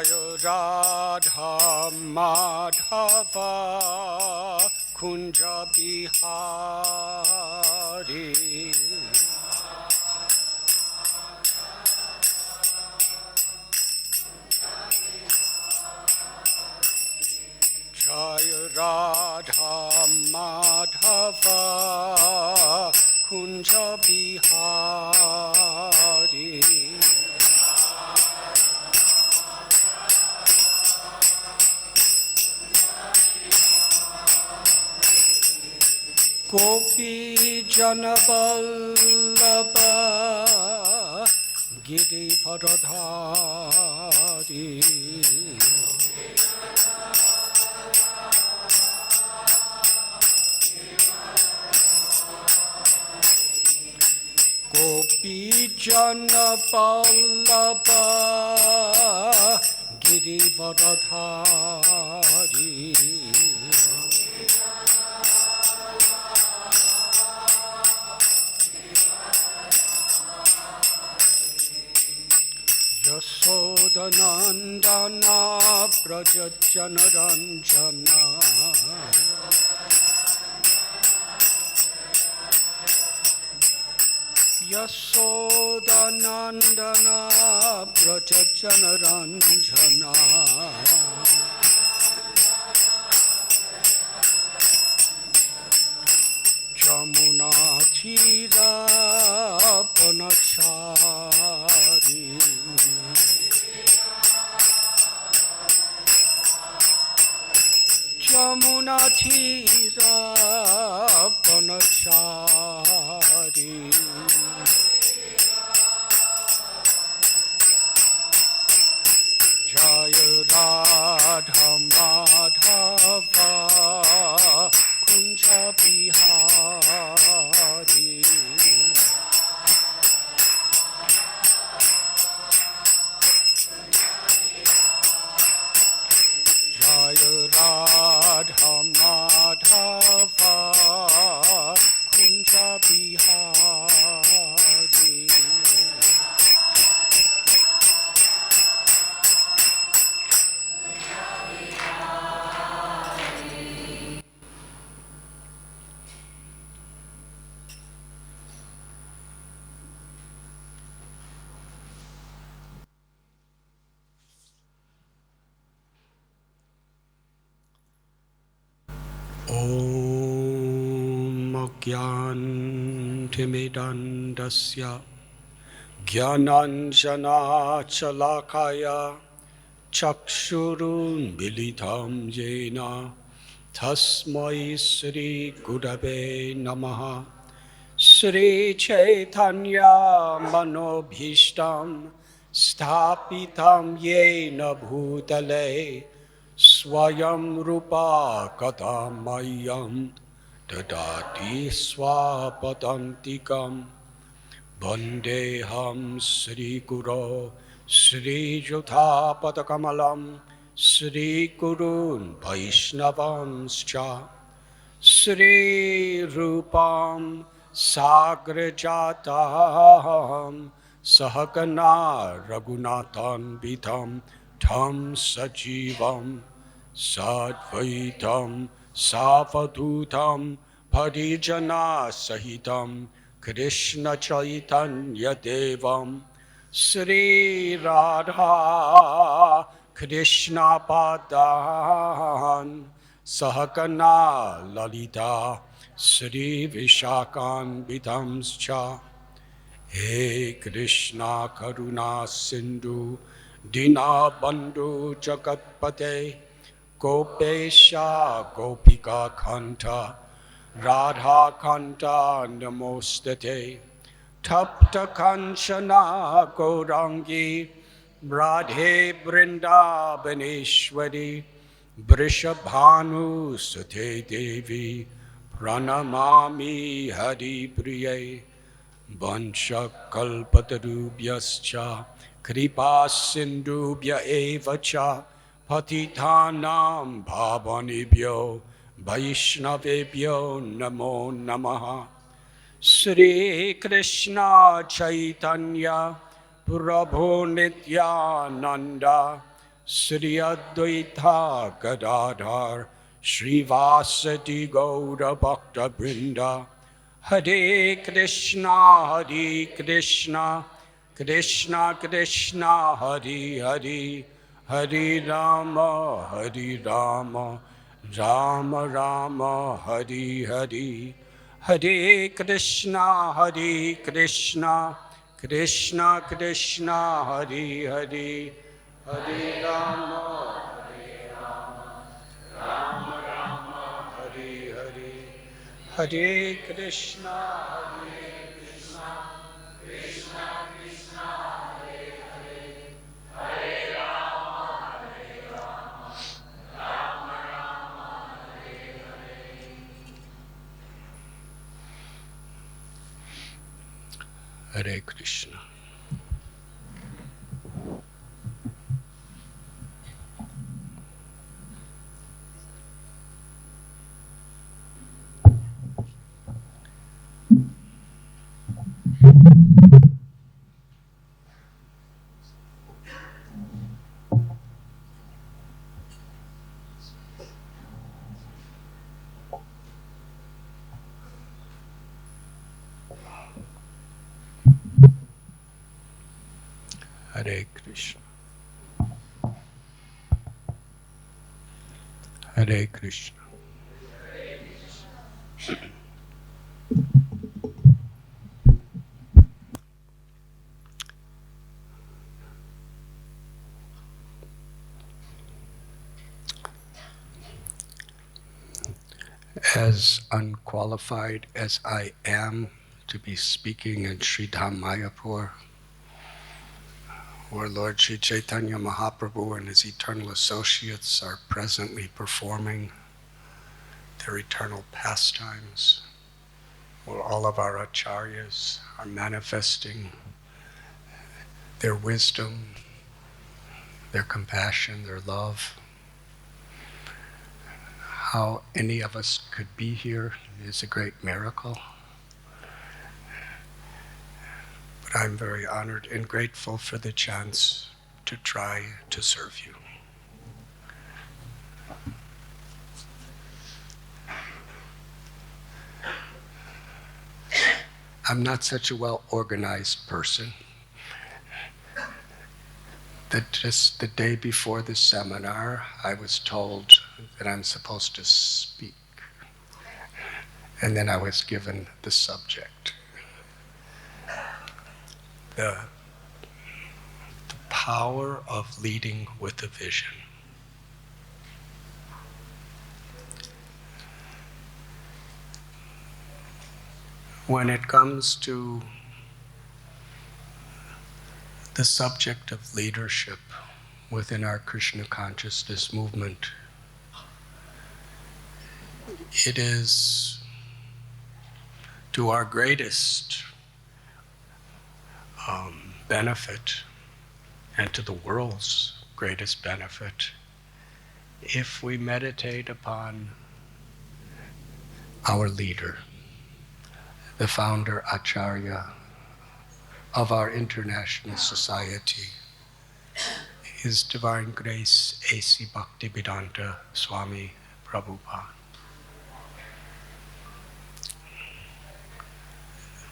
Jaya Radha Madhava Kunja Bihari Jaya Radha Madhava Kunja Bihari Gopi Janaballabha Giri Varadhari Gopi Janaballabha Giri Varadhari Yasodanandana Prajajanaranjana Yasodanandana Prajajanaranjana Jamuna Thira Panachari Jamuna Thira Panachari Jaya Radha Madhava Kunja Bihari Jaya Radha Madhava Kunja Bihari Om Gyantimidandasya Gyananjana Chalakaya Chakshurun Militam Jena Tasmai Sri Gurave Namaha Sri Chaitanya Manobhishtam Sthapitam Yena Bhutale Swayam Rupa Katamayam Dadati Swapadantikam Vandeham Sri Guru Sri Juthapadakamalam Sri Gurun Vaishnavamscha Sri Rupam Sagrajatam Sahagana Raghunathan Vidham Dham Sajivam Sadvaitam Savadutam Parijana Sahitam Krishna Chaitanya Devam Sri Radha Krishna Padan Sahagana Lalita Sri Vishakan Vidhamscha He Krishna Karuna Sindhu Dina Bandhu Jagatpate Gopesha Gopika Kanta Radha Kanta Namostate Tapta Kanchana Gaurangi Radhe Vrindavaneshwari Vrishabhanu Sute Devi Pranamami Hari Priye Vansha Kalpatarubhyascha Kripa Sindhubhya Evacha Patitanam Bhavanibhyo Vaishnavebhyo Namo Namaha Sri Krishna Chaitanya Prabhu Nityananda Sri Advaita Gadadhar Srivasati Gaura Bhakta Brinda. Hare Krishna, Krishna Krishna, Hare Hare, Hare Rama, Hare Rama, Rama Rama, Hare Hare. Hare Krishna, Krishna Krishna, Hare Hare, Hare Rama, Rama Rama, Hare Hare. Hare Krishna, Krishna Krishna, Hare Krishna. Hare Krishna. Hare Krishna. As unqualified as I am to be speaking in Sri Dham Mayapur, where Lord Sri Chaitanya Mahaprabhu and his eternal associates are presently performing their eternal pastimes, where all of our acharyas are manifesting their wisdom, their compassion, their love. How any of us could be here is a great miracle. But I'm very honored and grateful for the chance to try to serve you. I'm not such a well-organized person that just the day before the seminar, I was told that I'm supposed to speak. And then I was given the subject. The power of leading with a vision. When it comes to the subject of leadership within our Krishna consciousness movement, it is to our greatest benefit and to the world's greatest benefit if we meditate upon our leader, the founder Acharya of our international society, His Divine Grace A.C. Bhaktivedanta Swami Prabhupada.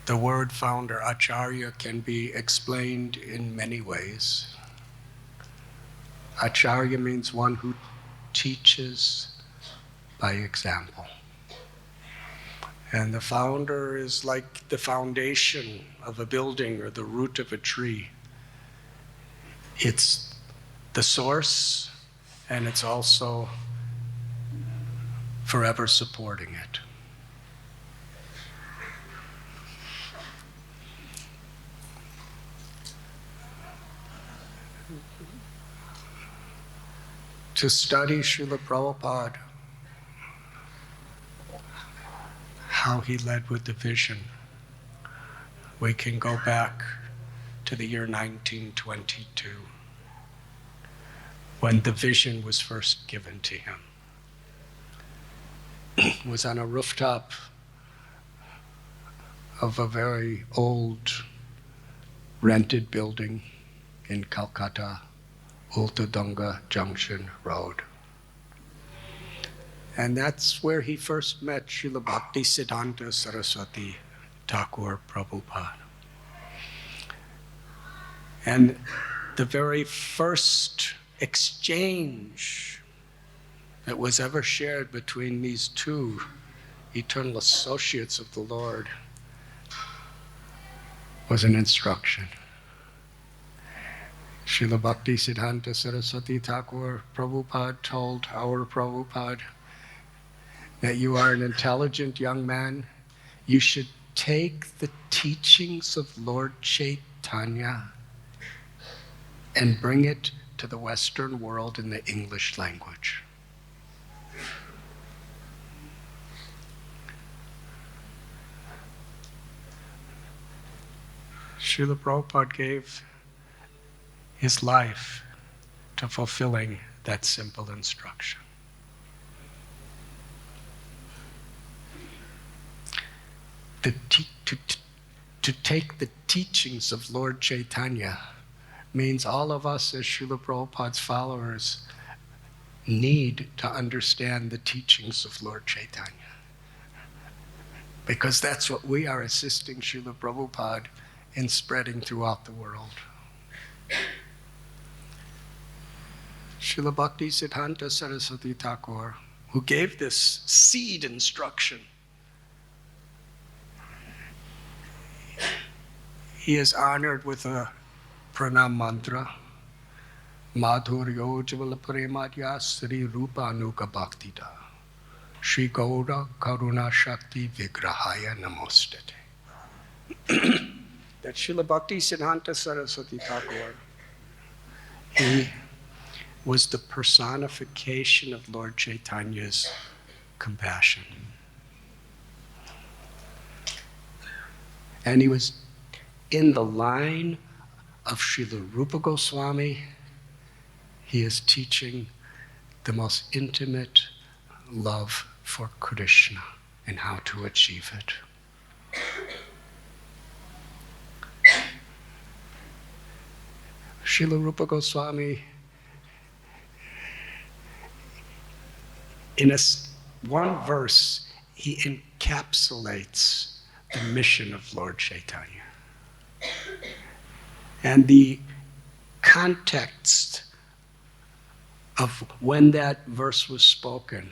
The word founder Acharya can be explained in many ways. Acharya means one who teaches by example. And the founder is like the foundation of a building or the root of a tree. It's the source, and it's also forever supporting it. To study Srila Prabhupada, how he led with the vision, we can go back to the year 1922, when the vision was first given to him. It was on a rooftop of a very old rented building in Calcutta, Ultadunga Junction Road. And that's where he first met Srila Bhakti Siddhanta Saraswati Thakur Prabhupada. And the very first exchange that was ever shared between these two eternal associates of the Lord was an instruction. Srila Bhakti Siddhanta Saraswati Thakur Prabhupada told our Prabhupada that you are an intelligent young man. You should take the teachings of Lord Chaitanya and bring it to the Western world in the English language. Srila Prabhupada gave his life to fulfilling that simple instruction. To take the teachings of Lord Chaitanya means all of us as Srila Prabhupada's followers need to understand the teachings of Lord Chaitanya. Because that's what we are assisting Srila Prabhupada in spreading throughout the world. Srila Bhakti Siddhanta Saraswati Thakur, who gave this seed instruction, he is honored with a pranam mantra, Madhuryo Javala Premadya Sri Rupa Anuka Bhaktida, Shri Gaura Karuna Shakti Vigrahaya Namostate. That Srila Bhakti Siddhanta Saraswati Thakur, he was the personification of Lord Chaitanya's compassion. And he was in the line of Srila Rupa Goswami. He is teaching the most intimate love for Krishna and how to achieve it. Srila Rupa Goswami, in one verse, he encapsulates the mission of Lord Chaitanya. And the context of when that verse was spoken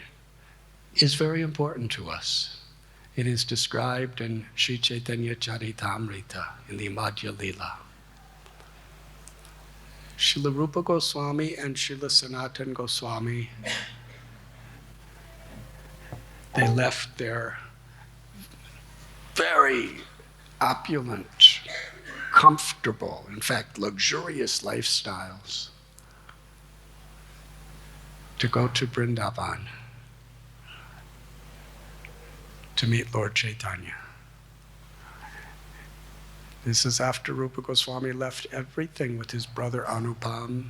is very important to us. It is described in Sri Chaitanya Charitamrita in the Madhya Lila. Srila Rupa Goswami and Srila Sanatana Goswami, they left their very opulent, comfortable, in fact, luxurious lifestyles to go to Vrindavan to meet Lord Chaitanya. This is after Rupa Goswami left everything with his brother Anupam.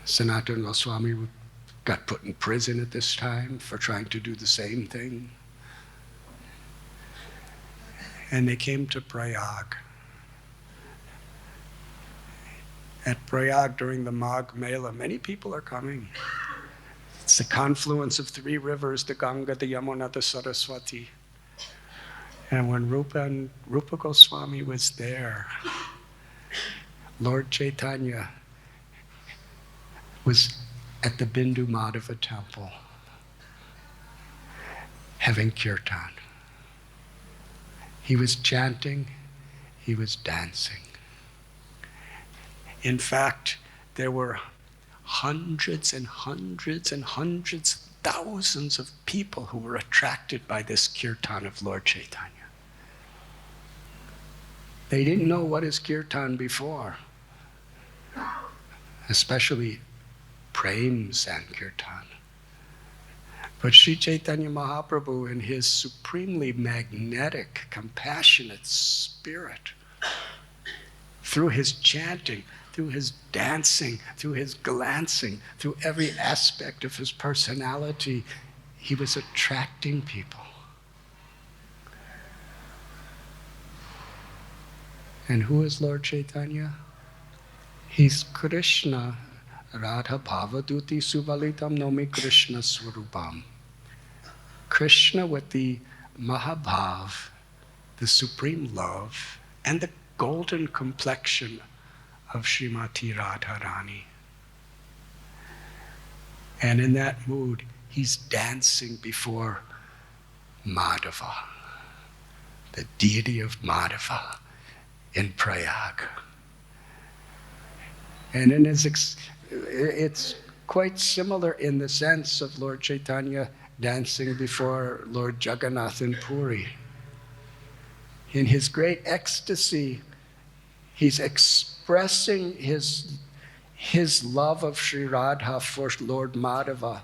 Sanatana Goswami got put in prison at this time for trying to do the same thing. And they came to Prayag. At Prayag during the Magh Mela, many people are coming. It's the confluence of three rivers, the Ganga, the Yamuna, the Saraswati. And when Rupa Goswami was there, Lord Chaitanya was at the Bindu Madhava temple having kirtan. He was chanting, he was dancing. In fact, there were hundreds and hundreds and hundreds, thousands of people who were attracted by this kirtan of Lord Chaitanya. They didn't know what is kirtan before, especially Prem Sankirtan. But Sri Chaitanya Mahaprabhu, in his supremely magnetic, compassionate spirit, through his chanting, through his dancing, through his glancing, through every aspect of his personality, he was attracting people. And who is Lord Chaitanya? He's Krishna. Radha Bhavaduti Suvalitam Nomi Krishna Swarupam. Krishna with the Mahabhav, the supreme love, and the golden complexion of Srimati Radharani. And in that mood, he's dancing before Madhava, the deity of Madhava in Prayag. And in it's quite similar in the sense of Lord Chaitanya dancing before Lord Jagannath in Puri. In his great ecstasy, he's expressing his love of Sri Radha for Lord Madhava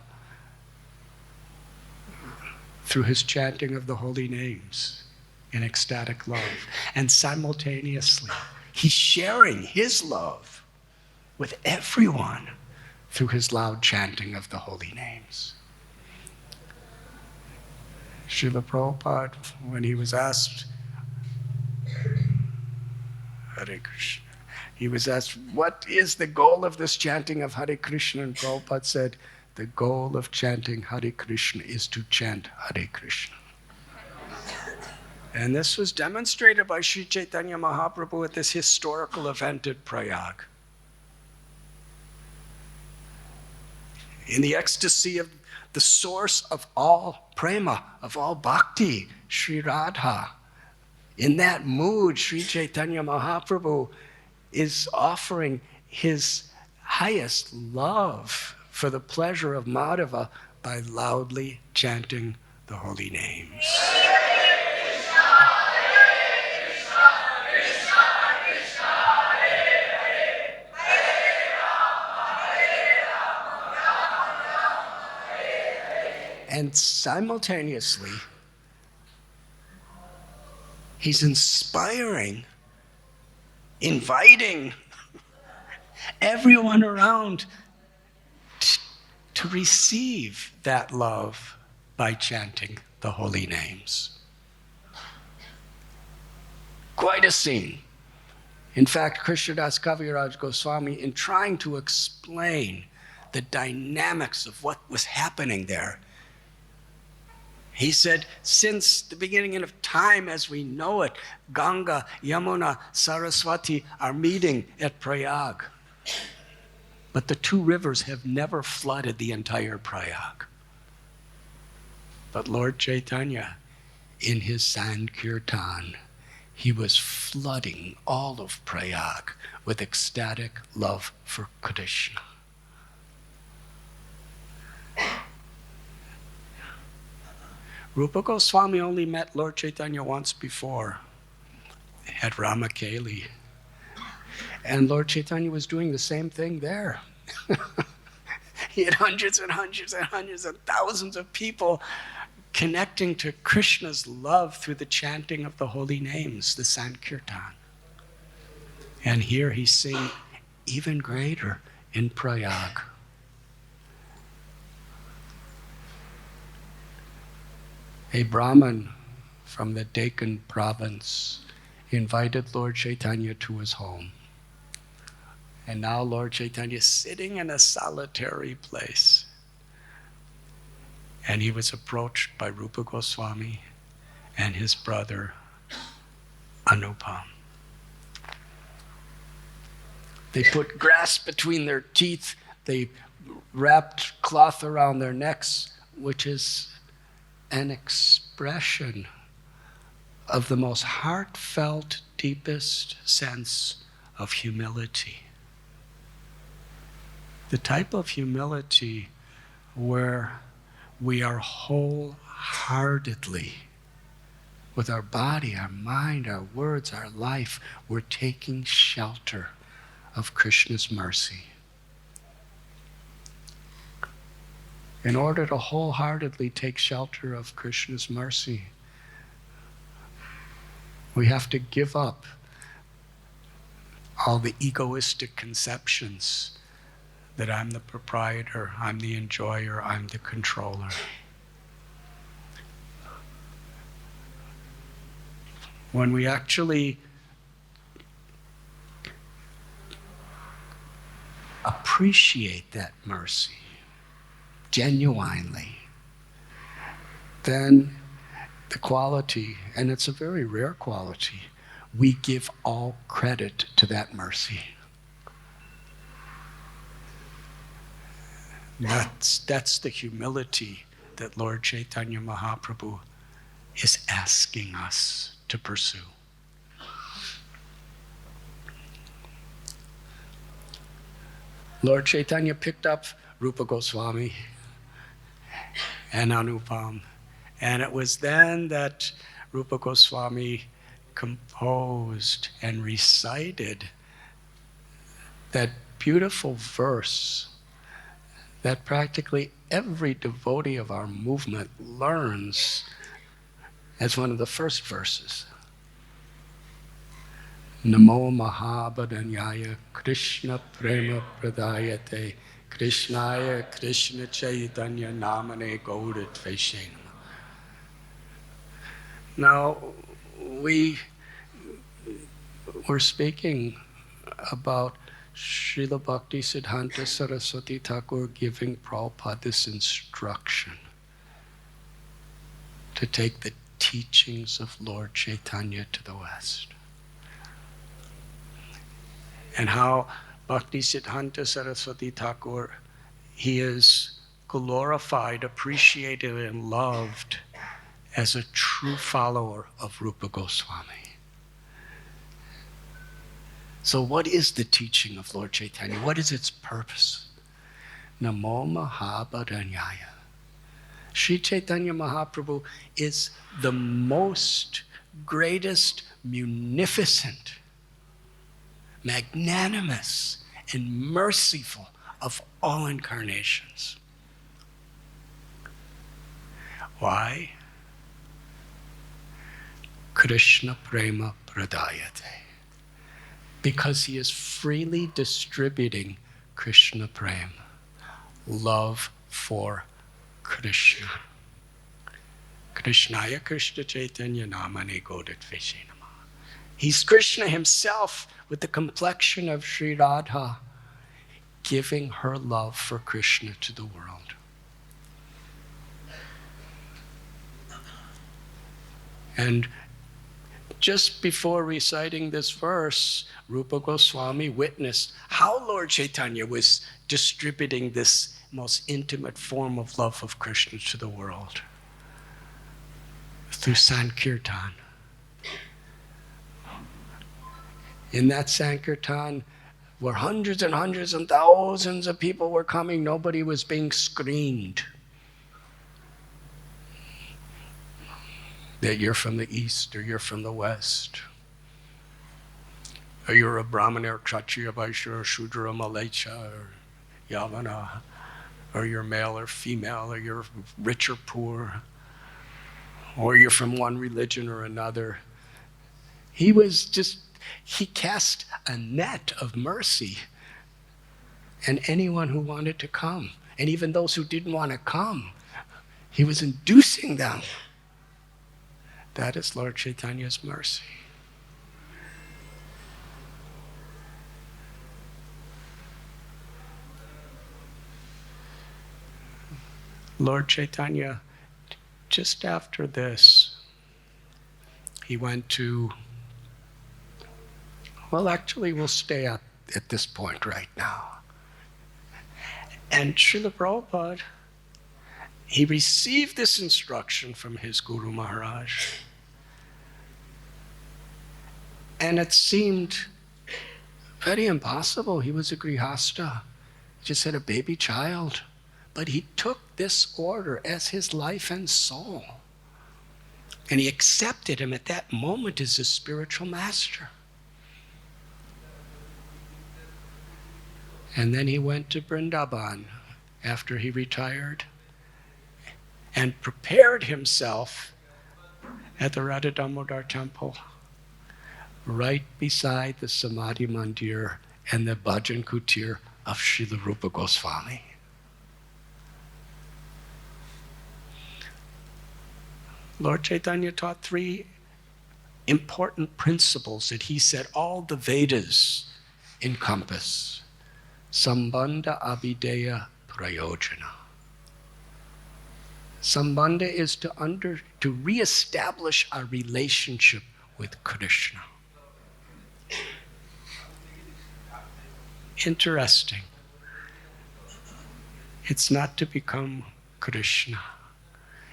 through his chanting of the holy names in ecstatic love. And simultaneously, he's sharing his love with everyone through his loud chanting of the holy names. Srila Prabhupada, when he was asked, Hare Krishna, he was asked, what is the goal of this chanting of Hare Krishna? And Prabhupada said, the goal of chanting Hare Krishna is to chant Hare Krishna. And this was demonstrated by Sri Chaitanya Mahaprabhu at this historical event at Prayag. In the ecstasy of the source of all prema, of all bhakti, Sri Radha. In that mood, Sri Chaitanya Mahaprabhu is offering his highest love for the pleasure of Madhava by loudly chanting the holy names. And simultaneously, he's inspiring, inviting everyone around to receive that love by chanting the holy names. Quite a scene. In fact, Krishnadas Kaviraj Goswami, in trying to explain the dynamics of what was happening there, he said, since the beginning of time as we know it, Ganga, Yamuna, Saraswati are meeting at Prayag. But the two rivers have never flooded the entire Prayag. But Lord Chaitanya, in his Sankirtan, he was flooding all of Prayag with ecstatic love for Krishna. Rupa Goswami only met Lord Chaitanya once before at Ramakeli. And Lord Chaitanya was doing the same thing there. He had hundreds and hundreds and hundreds and thousands of people connecting to Krishna's love through the chanting of the holy names, the Sankirtan. And here he's saying even greater in Prayag. A Brahmin from the Deccan province invited Lord Chaitanya to his home. And now Lord Chaitanya is sitting in a solitary place. And he was approached by Rupa Goswami and his brother Anupam. They put grass between their teeth. They wrapped cloth around their necks, which is an expression of the most heartfelt, deepest sense of humility. The type of humility where we are wholeheartedly, with our body, our mind, our words, our life, we're taking shelter of Krishna's mercy. In order to wholeheartedly take shelter of Krishna's mercy, we have to give up all the egoistic conceptions that I'm the proprietor, I'm the enjoyer, I'm the controller. When we actually appreciate that mercy genuinely, then the quality, and it's a very rare quality, we give all credit to that mercy. That's the humility that Lord Chaitanya Mahaprabhu is asking us to pursue. Lord Chaitanya picked up Rupa Goswami and Anupam, and it was then that Rupa Goswami composed and recited that beautiful verse that practically every devotee of our movement learns as one of the first verses. Namo Mahabharanyaya Krishna Prema Pradayate Krishnaya Krishna Chaitanya Namane Gaurapurnima. Now, we were speaking about Srila Bhakti Siddhanta Saraswati Thakur giving Prabhupada this instruction to take the teachings of Lord Chaitanya to the West. And how Bhakti Siddhanta Saraswati Thakur, he is glorified, appreciated, and loved as a true follower of Rupa Goswami. So what is the teaching of Lord Chaitanya? What is its purpose? Namo Mahabharanyaya. Sri Chaitanya Mahaprabhu is the most greatest, munificent, magnanimous, and merciful of all incarnations. Why? Krishna Prema Pradayate. Because he is freely distributing Krishna Prema, love for Krishna. Krishnaya Krishna Chaitanya Namane Gaurapurnima. He's Krishna himself with the complexion of Sri Radha, giving her love for Krishna to the world. And just before reciting this verse, Rupa Goswami witnessed how Lord Chaitanya was distributing this most intimate form of love of Krishna to the world through Sankirtan. In that Sankirtan, where hundreds and hundreds and thousands of people were coming, nobody was being screened that you're from the East or you're from the West, or you're a Brahmana or Kshatriya, Vaishya or Shudra, Malacha or Yavana, or you're male or female, or you're rich or poor, or you're from one religion or another. He cast a net of mercy, and anyone who wanted to come, and even those who didn't want to come, he was inducing them. That is Lord Chaitanya's mercy. Lord Chaitanya, just after this, he went to, well, actually, we'll stay at this point right now. And Srila Prabhupada, he received this instruction from his Guru Maharaj. And it seemed very impossible. He was a grihasta. He just had a baby child. But he took this order as his life and soul. And he accepted him at that moment as his spiritual master. And then he went to Vrindavan after he retired and prepared himself at the Radha Damodar temple, right beside the Samadhi Mandir and the Bhajan Kutir of Srila Rupa Goswami. Lord Chaitanya taught three important principles that he said all the Vedas encompass. Sambandha Abhideya Prayojana. Sambandha is to reestablish our relationship with Krishna. Interesting. It's not to become Krishna.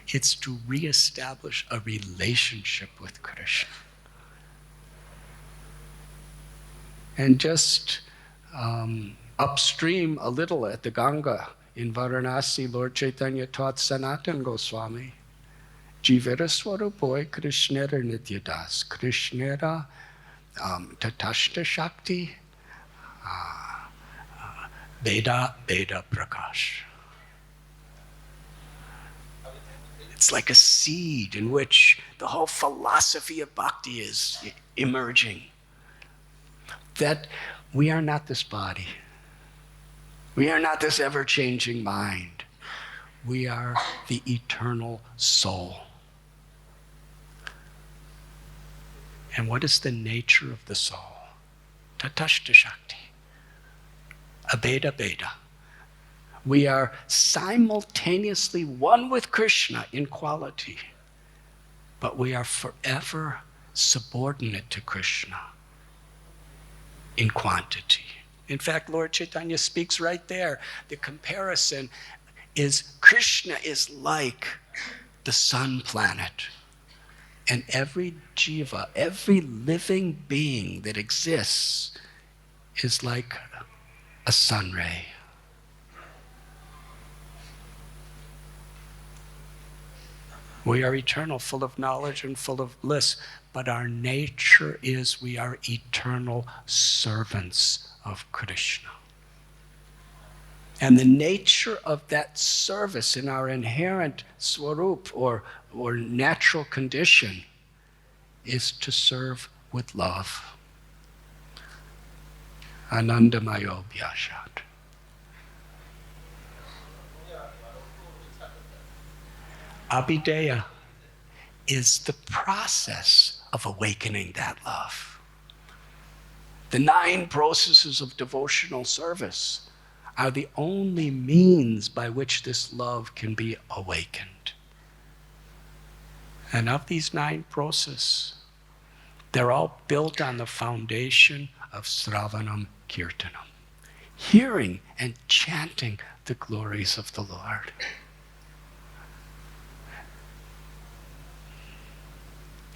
It's to reestablish a relationship with Krishna. And just upstream a little at the Ganga in Varanasi, Lord Chaitanya taught Sanatana Goswami, Jivara Swarupoi Krishnera Nityadas, Krishnera Tatashta Shakti, Veda Prakash. It's like a seed in which the whole philosophy of bhakti is emerging. That we are not this body. We are not this ever-changing mind. We are the eternal soul. And what is the nature of the soul? Tatashta Shakti. Abheda. We are simultaneously one with Krishna in quality, but we are forever subordinate to Krishna in quantity. In fact, Lord Chaitanya speaks right there. The comparison is Krishna is like the sun planet. And every jiva, every living being that exists is like a sun ray. We are eternal, full of knowledge and full of bliss, but our nature is we are eternal servants of Krishna. And the nature of that service in our inherent swarup or natural condition is to serve with love. Anandamayo Bhyashat. Abhideya is the process of awakening that love. The 9 processes of devotional service are the only means by which this love can be awakened. And of these 9 processes, they're all built on the foundation of Sravanam Kirtanam, hearing and chanting the glories of the Lord.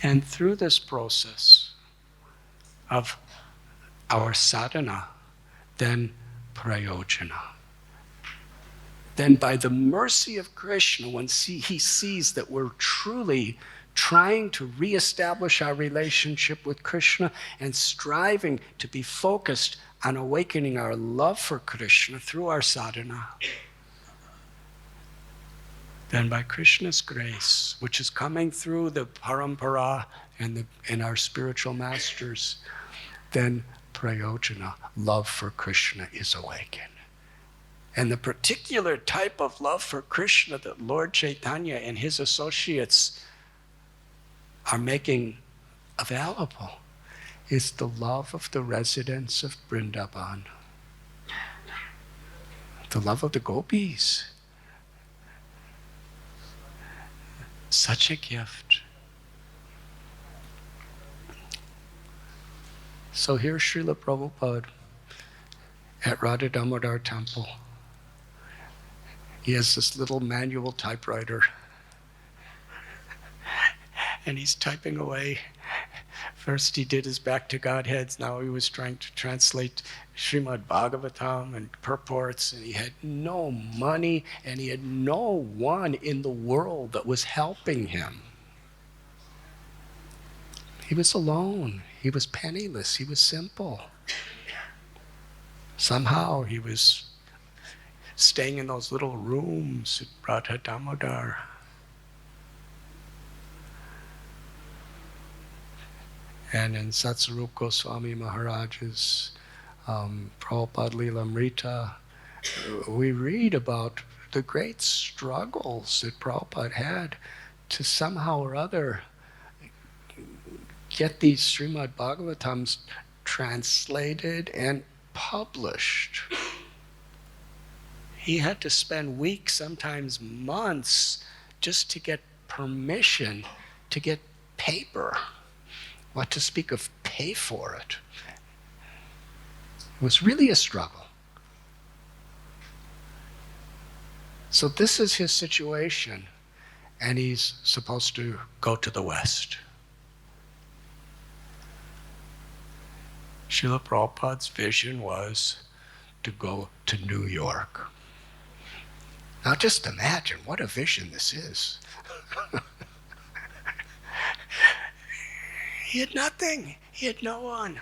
And through this process of our sadhana, then prayojana. Then by the mercy of Krishna, when he sees that we're truly trying to reestablish our relationship with Krishna and striving to be focused on awakening our love for Krishna through our sadhana, then by Krishna's grace, which is coming through the parampara and our spiritual masters, then prayojana, love for Krishna, is awakened. And the particular type of love for Krishna that Lord Chaitanya and his associates are making available is the love of the residents of Vrindavan, the love of the gopis. Such a gift. So here's Srila Prabhupada at Radha Damodar Temple. He has this little manual typewriter and he's typing away. First he did his Back to Godheads, now he was trying to translate Srimad Bhagavatam and purports, and he had no money and he had no one in the world that was helping him. He was alone, he was penniless, he was simple. Somehow he was staying in those little rooms at Radha Damodar. And in Satsarup Goswami Maharaj's Prabhupada Lilamrita, we read about the great struggles that Prabhupada had to somehow or other get these Srimad Bhagavatams translated and published. he had to spend weeks, sometimes months, just to get permission to get paper. What to speak of pay for it. It was really a struggle. So this is his situation, and he's supposed to go to the West. Srila Prabhupada's vision was to go to New York. Now just imagine what a vision this is. He had nothing. He had no one.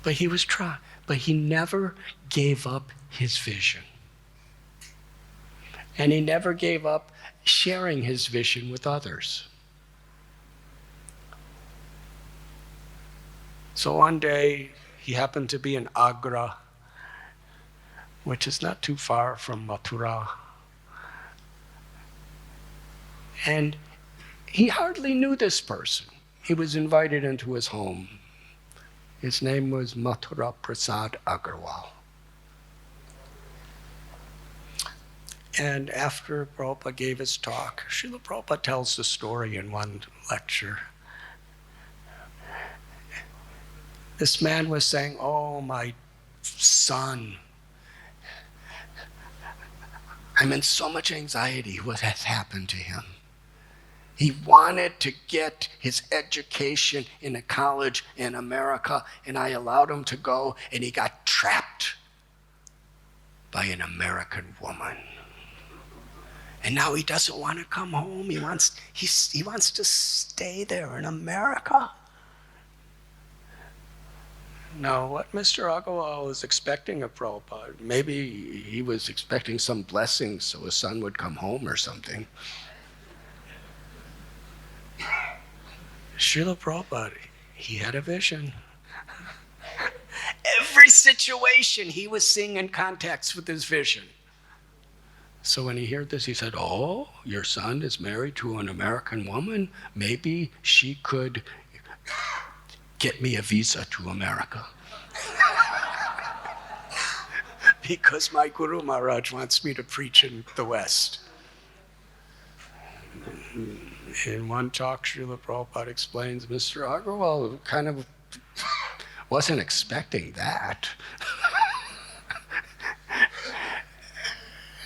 But he was trying. But he never gave up his vision. And he never gave up sharing his vision with others. So one day, he happened to be in Agra, which is not too far from Mathura. And he hardly knew this person. He was invited into his home. His name was Mathura Prasad Agarwal. And after Prabhupada gave his talk, Srila Prabhupada tells the story in one lecture. This man was saying, "Oh, my son, I'm in so much anxiety. What has happened to him? He wanted to get his education in a college in America, and I allowed him to go, and he got trapped by an American woman. And now he doesn't want to come home. He wants to stay there in America." Now, what Mr. Agarwal was expecting of Prabhupada, maybe he was expecting some blessing so his son would come home or something. Srila Prabhupada, he had a vision. Every situation he was seeing in context with his vision. So when he heard this, he said, "Oh, your son is married to an American woman. Maybe she could get me a visa to America." Because my Guru Maharaj wants me to preach in the West. In one talk, Srila Prabhupada explains, Mr. Agarwal kind of wasn't expecting that.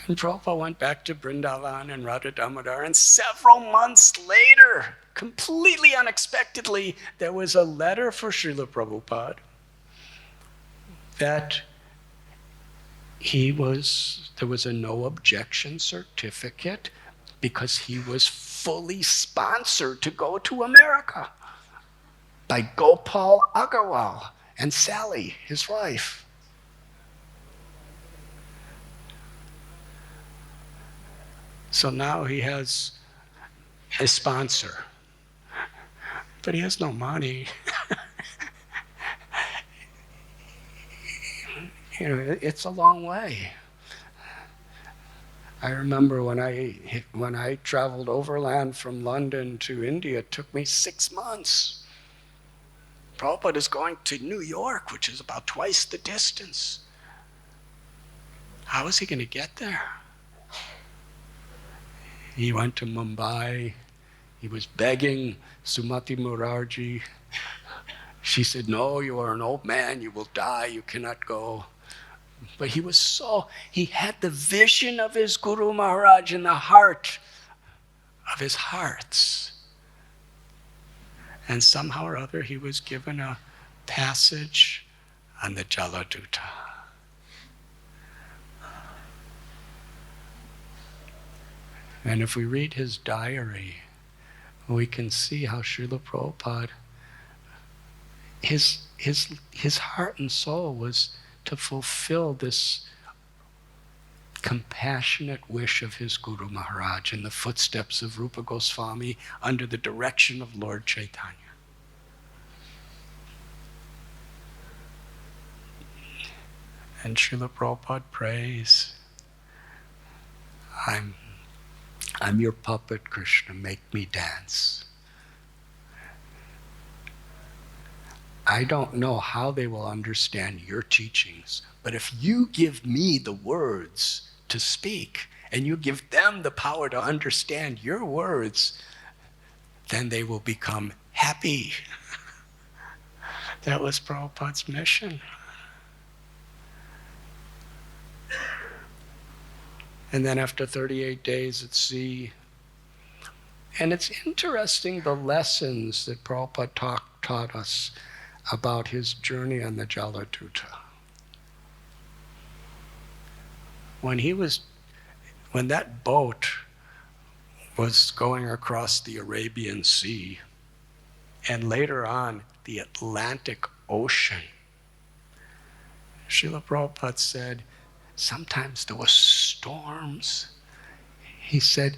And Prabhupada went back to Vrindavan and Radha Damodar, and several months later, completely unexpectedly, there was a letter for Srila Prabhupada that there was a no objection certificate because he was fully sponsored to go to America by Gopal Agarwal and Sally, his wife. So now he has a sponsor, but he has no money. It's a long way. I remember when I traveled overland from London to India, it took me 6 months. Prabhupada is going to New York, which is about twice the distance. How is he going to get there? He went to Mumbai. He was begging Sumati Murarji. She said, "No, you are an old man. You will die. You cannot go." But he had the vision of his Guru Maharaj in the heart of his hearts. And somehow or other, he was given a passage on the Jaladuta. And if we read his diary, we can see how Srila Prabhupada, his heart and soul was to fulfill this compassionate wish of his Guru Maharaj in the footsteps of Rupa Goswami under the direction of Lord Chaitanya. And Srila Prabhupada prays, I'm your puppet, Krishna, make me dance. I don't know how they will understand your teachings, but if you give me the words to speak and you give them the power to understand your words, then they will become happy. That was Prabhupada's mission. And then after 38 days at sea, and it's interesting the lessons that Prabhupada taught us about his journey on the Jaladuta. When that boat was going across the Arabian Sea, and later on the Atlantic Ocean, Srila Prabhupada said, sometimes there were storms. He said,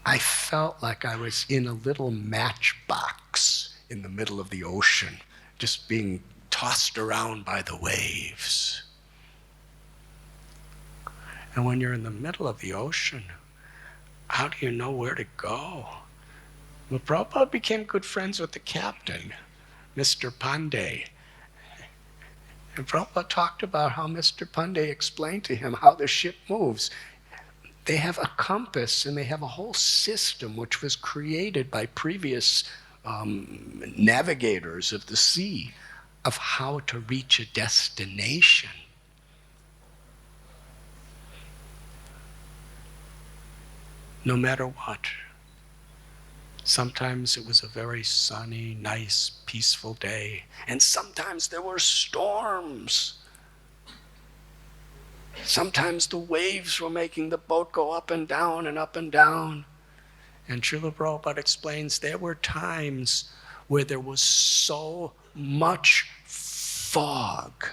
I felt like I was in a little matchbox in the middle of the ocean, just being tossed around by the waves. And when you're in the middle of the ocean, how do you know where to go? Well, Prabhupada became good friends with the captain, Mr. Pandey. And Prabhupada talked about how Mr. Pandey explained to him how the ship moves. They have a compass and they have a whole system which was created by previous navigators of the sea of how to reach a destination. No matter what. Sometimes it was a very sunny, nice, peaceful day, and sometimes there were storms. Sometimes the waves were making the boat go up and down and up and down. And Srila Prabhupada explains there were times where there was so much fog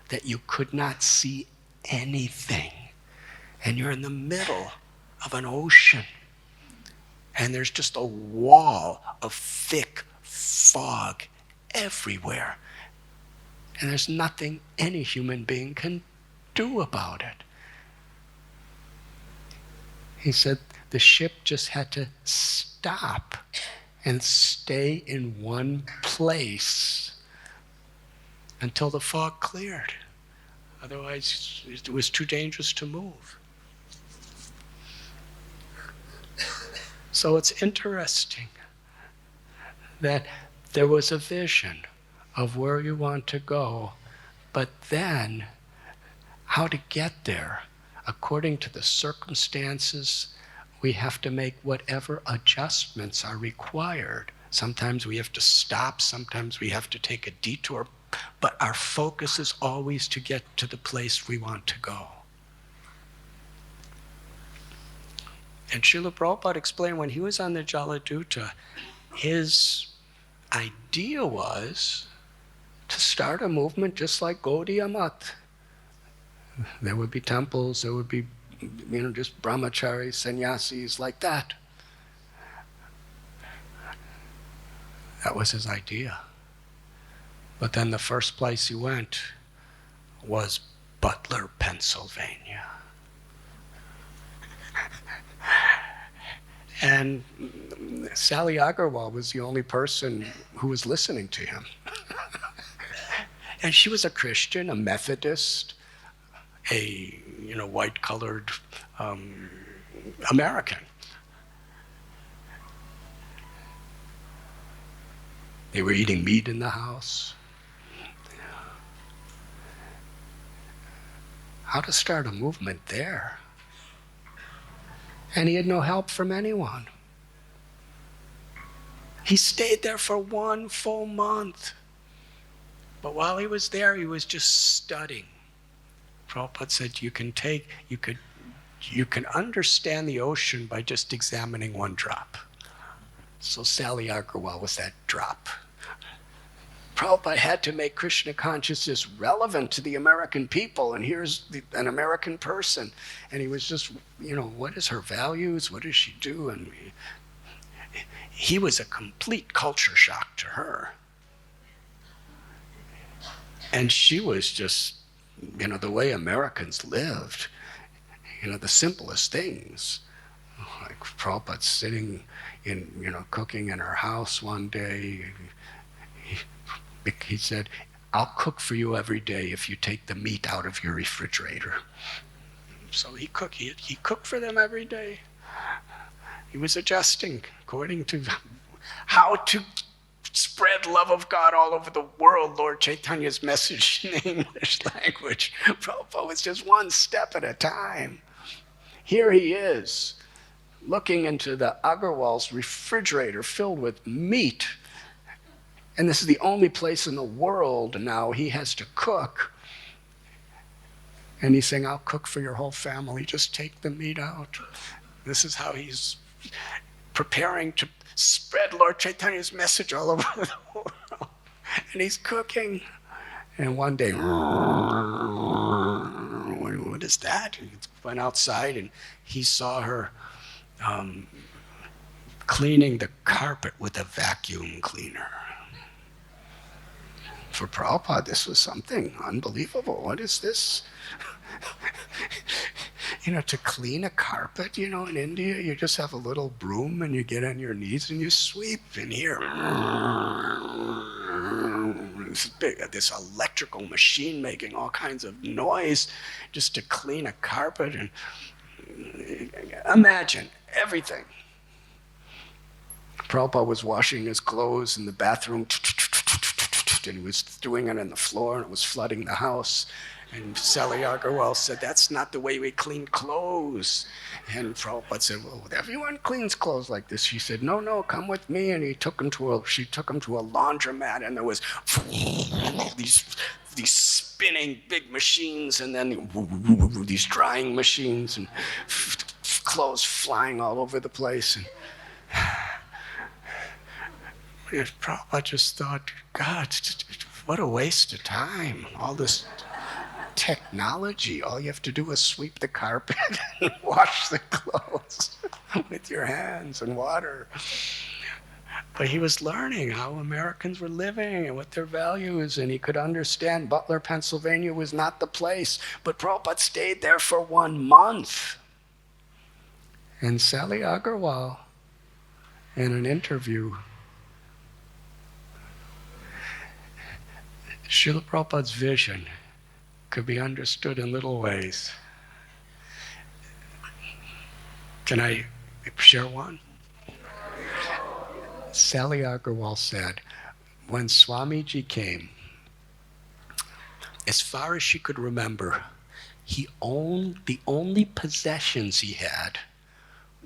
that you could not see anything. And you're in the middle of an ocean. And there's just a wall of thick fog everywhere. And there's nothing any human being can do about it. He said the ship just had to stop and stay in one place until the fog cleared. Otherwise, it was too dangerous to move. So it's interesting that there was a vision of where you want to go, but then how to get there. According to the circumstances, we have to make whatever adjustments are required. Sometimes we have to stop, sometimes we have to take a detour, but our focus is always to get to the place we want to go. And Srila Prabhupada explained when he was on the Jaladuta, his idea was to start a movement just like Gaudiya Math. There would be temples, there would be, just brahmacharis, sannyasis, like that. That was his idea. But then the first place he went was Butler, Pennsylvania. And Sally Agarwal was the only person who was listening to him. And she was a Christian, a Methodist, a white-colored American. They were eating meat in the house. How to start a movement there? And he had no help from anyone. He stayed there for 1 full month. But while he was there, he was just studying. Prabhupada said you can understand the ocean by just examining one drop. So Sally Agarwal was that drop. Prabhupada had to make Krishna consciousness relevant to the American people, and here's an American person. And he was just, what is her values? What does she do? And he was a complete culture shock to her. And she was just, the way Americans lived, the simplest things. Like Prabhupada sitting cooking in her house one day. He said, I'll cook for you every day if you take the meat out of your refrigerator. So he cooked for them every day. He was adjusting according to how to spread love of God all over the world, Lord Chaitanya's message in the English language. Prabhupada was just one step at a time. Here he is, looking into the Agarwal's refrigerator filled with meat. And this is the only place in the world now he has to cook. And he's saying, I'll cook for your whole family, just take the meat out. This is how he's preparing to spread Lord Chaitanya's message all over the world. And he's cooking. And one day, what is that? He went outside and he saw her cleaning the carpet with a vacuum cleaner. For Prabhupada, this was something unbelievable. What is this? To clean a carpet, in India, you just have a little broom and you get on your knees and you sweep. And here, this electrical machine making all kinds of noise just to clean a carpet. And imagine everything. Prabhupada was washing his clothes in the bathroom, and he was doing it on the floor, and it was flooding the house. And Sally Agarwal said, that's not the way we clean clothes. And Prabhupada said, well, everyone cleans clothes like this. She said, no, come with me. And she took him to a laundromat, and there was these spinning big machines, and then these drying machines, and clothes flying all over the place. And Prabhupada just thought, God, what a waste of time. All this technology, all you have to do is sweep the carpet and wash the clothes with your hands and water. But he was learning how Americans were living and what their values, and he could understand Butler, Pennsylvania was not the place. But Prabhupada stayed there for 1 month. And Sally Agarwal, in an interview, Srila Prabhupada's vision could be understood in little ways. Can I share one? Sally Agarwal said, when Swamiji came, as far as she could remember, the only possessions he had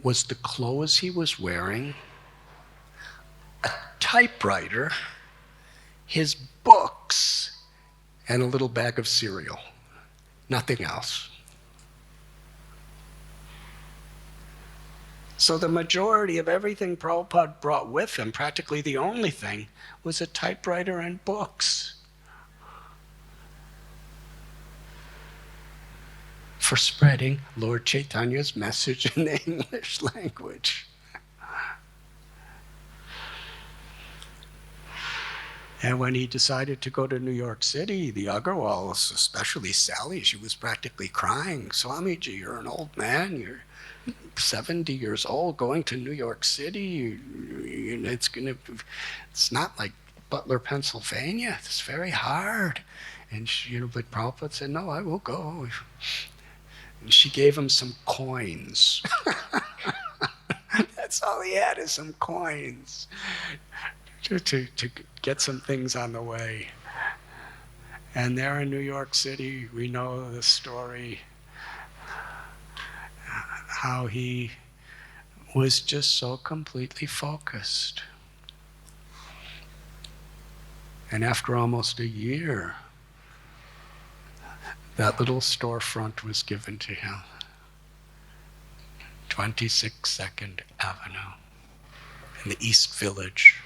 was the clothes he was wearing, a typewriter, his books, and a little bag of cereal. Nothing else. So the majority of everything Prabhupada brought with him, practically the only thing, was a typewriter and books. For spreading Lord Chaitanya's message in the English language. And when he decided to go to New York City, the Agarwals, especially Sally, she was practically crying. Swamiji, you're an old man. You're 70 years old, going to New York City. It's not like Butler, Pennsylvania. It's very hard. And but Prabhupada said, no, I will go. And she gave him some coins. That's all he had, is some coins. To get some things on the way. And there in New York City, we know the story, how he was just so completely focused. And after almost a year, that little storefront was given to him. 26 2nd Avenue in the East Village.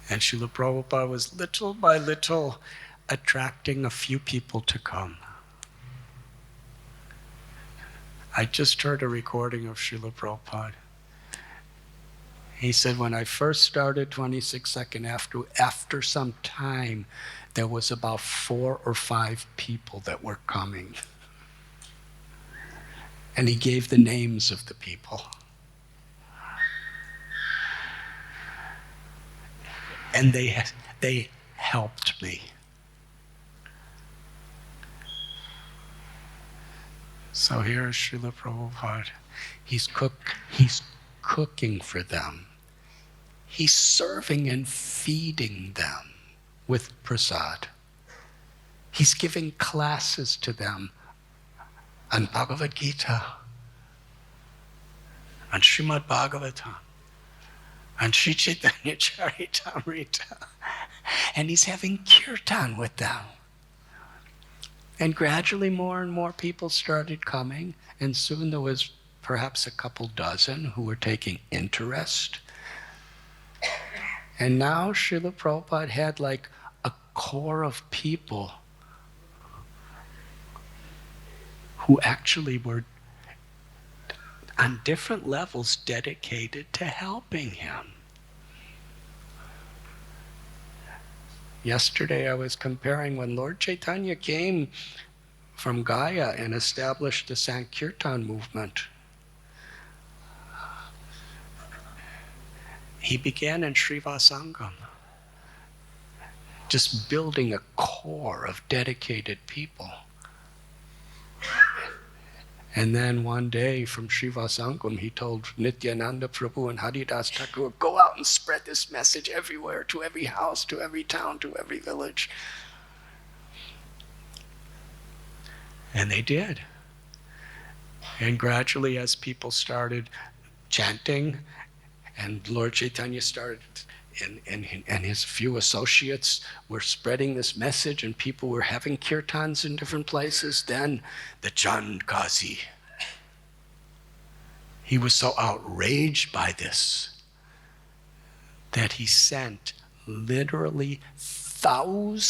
And Srila Prabhupada was little by little attracting a few people to come. I just heard a recording of Srila Prabhupada. He said, when I first started 26 Second, after some time, there was about 4 or 5 people that were coming. And he gave the names of the people. And they helped me. So here is Srila Prabhupada. He's cooking for them. He's serving and feeding them with prasad. He's giving classes to them on Bhagavad Gita, on Srimad Bhagavatam, on Sri Chaitanya Charitamrita. And he's having kirtan with them. And gradually more and more people started coming, and soon there was perhaps a couple dozen who were taking interest. And now Srila Prabhupada had like a core of people who actually were on different levels dedicated to helping him. Yesterday I was comparing when Lord Chaitanya came from Gaya and established the Sankirtan movement. He began in Srivasangam, just building a core of dedicated people. And then one day from Srivasangam, he told Nityananda Prabhu and Haridas Thakur, go out and spread this message everywhere, to every house, to every town, to every village. And they did. And gradually, as people started chanting, and Lord Chaitanya started, and his few associates were spreading this message, and people were having kirtans in different places, then the Chand Kazi, he was so outraged by this that he sent literally thousands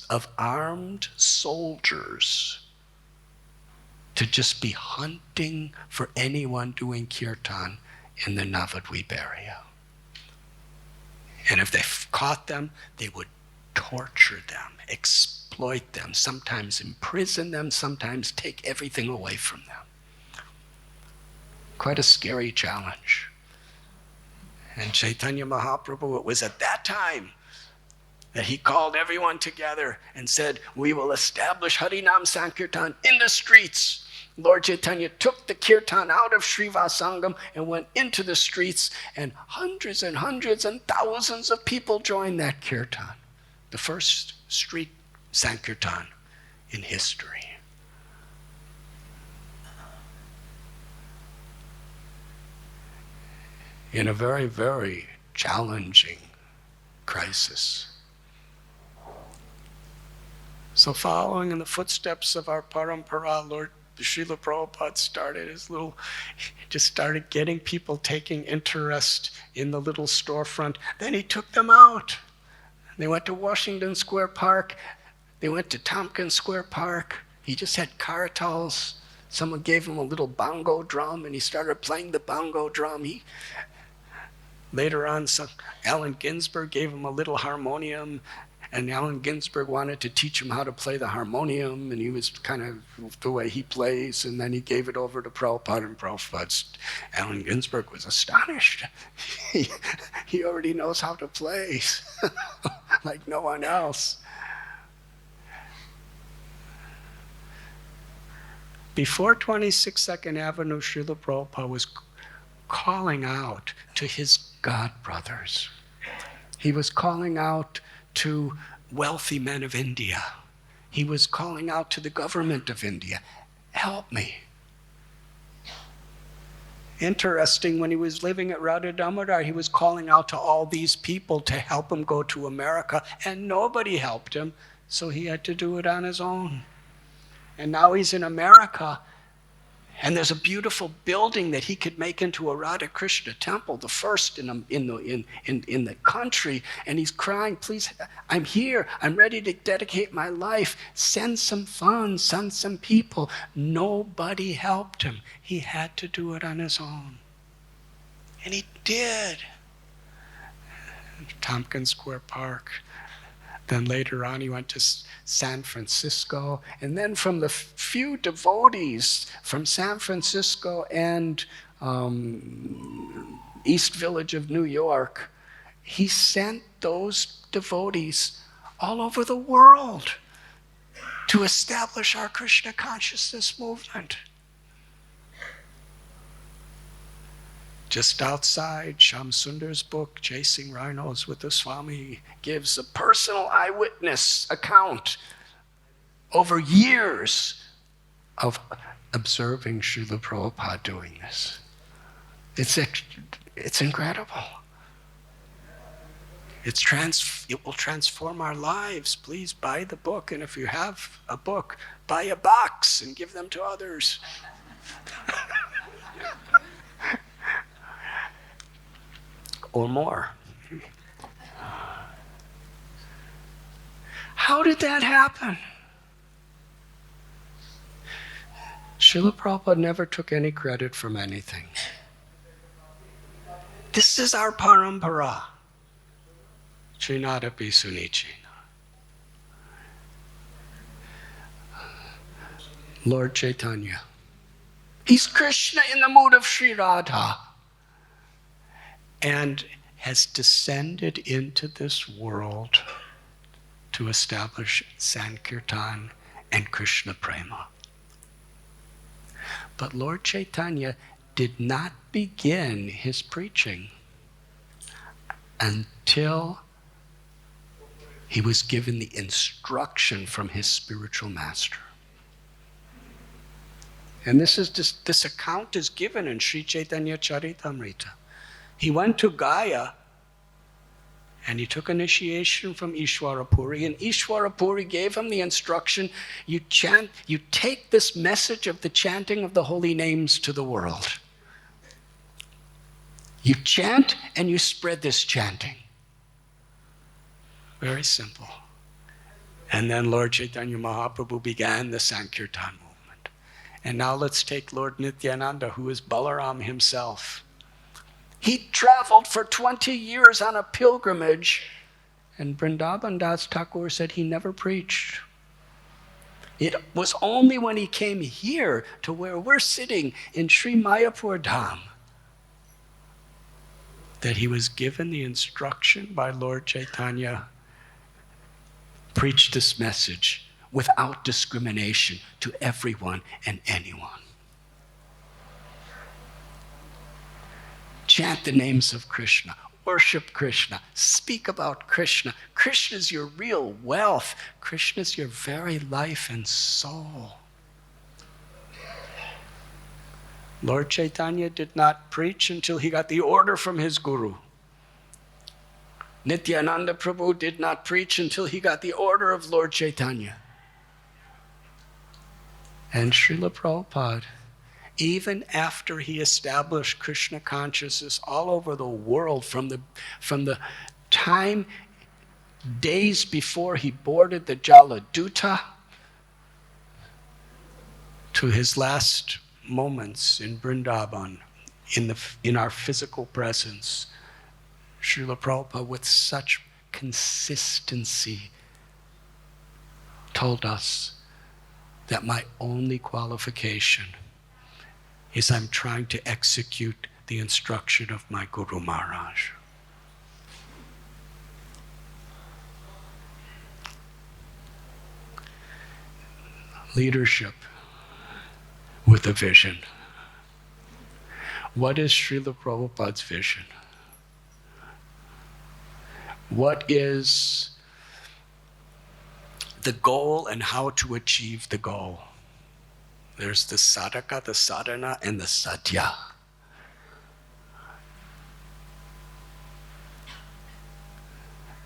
of armed soldiers to just be hunting for anyone doing kirtan in the Navadvip area. And if they caught them, they would torture them, exploit them, sometimes imprison them, sometimes take everything away from them. Quite a scary challenge. And Chaitanya Mahaprabhu, it was at that time that he called everyone together and said, we will establish Harinam Sankirtan in the streets. Lord Chaitanya took the kirtan out of Srivasangam and went into the streets, and hundreds and thousands of people joined that kirtan, the first street Sankirtan in history. In a very, very challenging crisis. So following in the footsteps of our parampara, Lord Srila Prabhupada started getting people taking interest in the little storefront. Then he took them out. They went to Washington Square Park. They went to Tompkins Square Park. He just had karatals. Someone gave him a little bongo drum, and he started playing the bongo drum. Later on, Allen Ginsberg gave him a little harmonium, and Allen Ginsberg wanted to teach him how to play the harmonium, and he was kind of the way he plays, and then he gave it over to Prabhupada, and Allen Ginsberg was astonished. He already knows how to play like no one else. Before 26 2nd Avenue, Srila Prabhupada was calling out to his godbrothers. He was calling out to wealthy men of India. He was calling out to the government of India, help me. Interesting, when he was living at Radha Damodar, he was calling out to all these people to help him go to America, and nobody helped him, so he had to do it on his own. And now he's in America, and there's a beautiful building that he could make into a Radha Krishna temple, the first in the country. And he's crying, please, I'm here. I'm ready to dedicate my life. Send some funds, send some people. Nobody helped him. He had to do it on his own. And he did. Tompkins Square Park. Then later on, he went to San Francisco. And then from the few devotees from San Francisco and East Village of New York, he sent those devotees all over the world to establish our Krishna consciousness movement. Just outside, Shyam Sundar's book, Chasing Rhinos with the Swami, gives a personal eyewitness account over years of observing Srila Prabhupada doing this. It's incredible. It will transform our lives. Please buy the book, and if you have a book, buy a box and give them to others. Or more. How did that happen? Srila Prabhupada never took any credit from anything. This is our parampara. Trinadapi Sunichina. Lord Chaitanya. He's Krishna in the mood of Sri Radha. And has descended into this world to establish Sankirtan and Krishna Prema. But Lord Chaitanya did not begin his preaching until he was given the instruction from his spiritual master. And this account is given in Sri Chaitanya Charitamrita. He went to Gaya and he took initiation from Ishwarapuri, and Ishwarapuri gave him the instruction, you take this message of the chanting of the holy names to the world. You chant and you spread this chanting. Very simple. And then Lord Chaitanya Mahaprabhu began the Sankirtan movement. And now let's take Lord Nityananda, who is Balaram himself. He traveled for 20 years on a pilgrimage, and Vrindavan Das Thakur said he never preached. It was only when he came here to where we're sitting in Sri Mayapur Dham that he was given the instruction by Lord Chaitanya, preach this message without discrimination to everyone and anyone. Chant the names of Krishna, worship Krishna, speak about Krishna. Krishna is your real wealth. Krishna is your very life and soul. Lord Chaitanya did not preach until he got the order from his guru. Nityananda Prabhu did not preach until he got the order of Lord Chaitanya. And Srila Prabhupada, even after he established Krishna consciousness all over the world, from the time, days before he boarded the Jaladuta to his last moments in Vrindavan, in our physical presence, Srila Prabhupada with such consistency told us that my only qualification is I'm trying to execute the instruction of my Guru Maharaj. Leadership with a vision. What is Srila Prabhupada's vision? What is the goal and how to achieve the goal? There's the sadhaka, the sadhana, and the sadhya.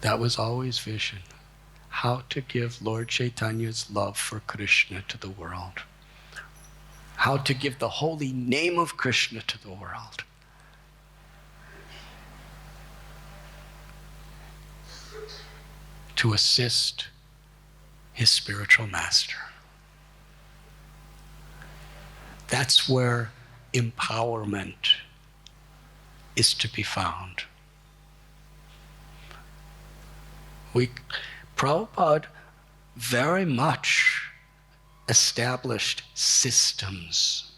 That was always vision. How to give Lord Chaitanya's love for Krishna to the world. How to give the holy name of Krishna to the world. To assist his spiritual master. That's where empowerment is to be found. Prabhupada very much established systems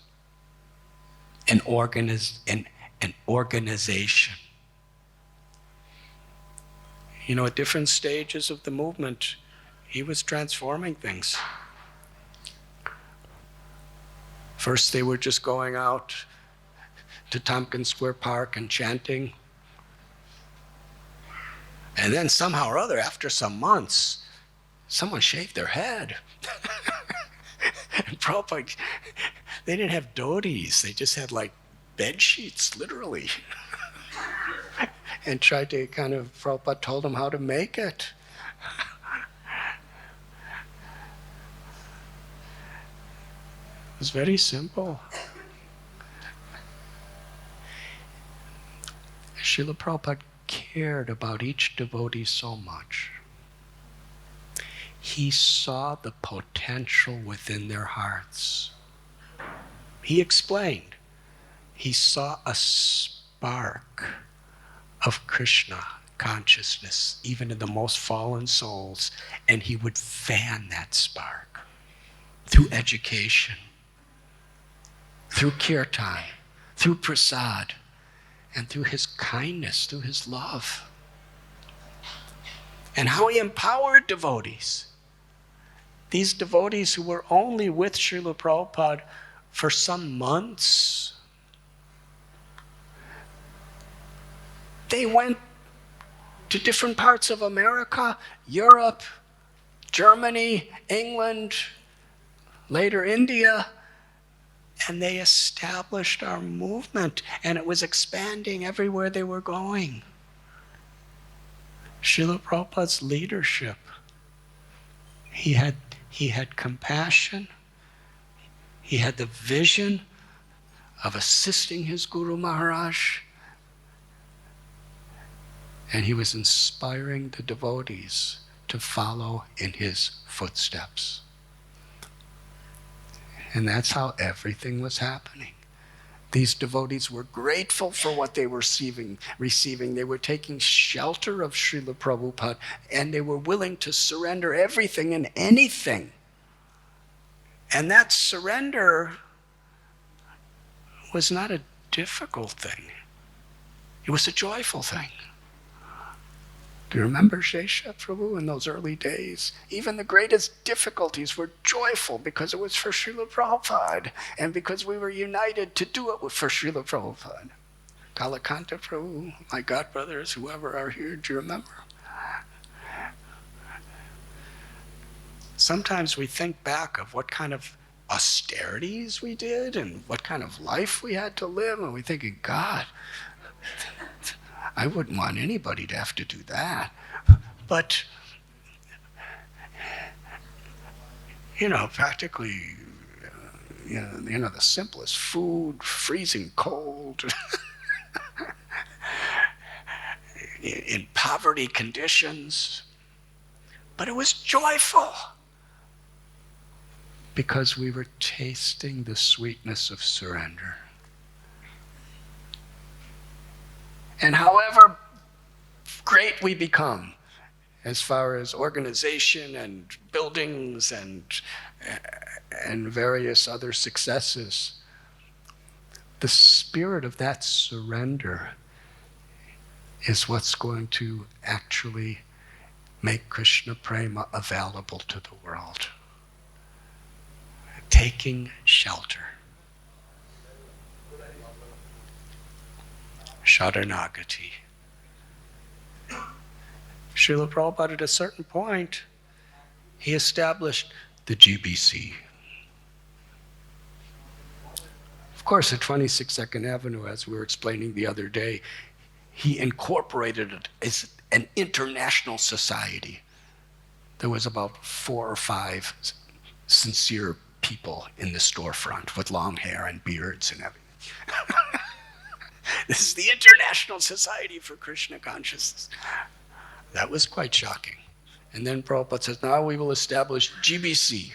and organization. At different stages of the movement, he was transforming things. First, they were just going out to Tompkins Square Park and chanting. And then somehow or other, after some months, someone shaved their head. And Prabhupada, they didn't have dhotis. They just had like bed sheets, literally. And tried to Prabhupada told them how to make it. It was very simple. Srila Prabhupada cared about each devotee so much. He saw the potential within their hearts. He explained. He saw a spark of Krishna consciousness, even in the most fallen souls, and he would fan that spark through education, through kirtan, through prasad, and through his kindness, through his love. And how he empowered devotees. These devotees who were only with Srila Prabhupada for some months, they went to different parts of America, Europe, Germany, England, later India, and they established our movement, and it was expanding everywhere they were going. Srila Prabhupada's leadership, he had compassion, he had the vision of assisting his Guru Maharaj, and he was inspiring the devotees to follow in his footsteps. And that's how everything was happening. These devotees were grateful for what they were receiving. They were taking shelter of Srila Prabhupada, and they were willing to surrender everything and anything. And that surrender was not a difficult thing. It was a joyful thing. Do you remember Shesha Prabhu in those early days? Even the greatest difficulties were joyful because it was for Srila Prabhupada and because we were united to do it for Srila Prabhupada. Kalakanta Prabhu, my godbrothers, whoever are here, do you remember? Sometimes we think back of what kind of austerities we did and what kind of life we had to live, and we think, God, I wouldn't want anybody to have to do that. But, practically, the simplest food, freezing cold, in poverty conditions. But it was joyful because we were tasting the sweetness of surrender. And however great we become, as far as organization and buildings and various other successes, the spirit of that surrender is what's going to actually make Krishna Prema available to the world. Taking shelter. Sharanagati. Srila Prabhupada, at a certain point, he established the GBC. Of course, at 26 Second Avenue, as we were explaining the other day, he incorporated it as an international society. There was about 4 or 5 sincere people in the storefront with long hair and beards and everything. This is the International Society for Krishna Consciousness. That was quite shocking. And then Prabhupada says, now we will establish GBC.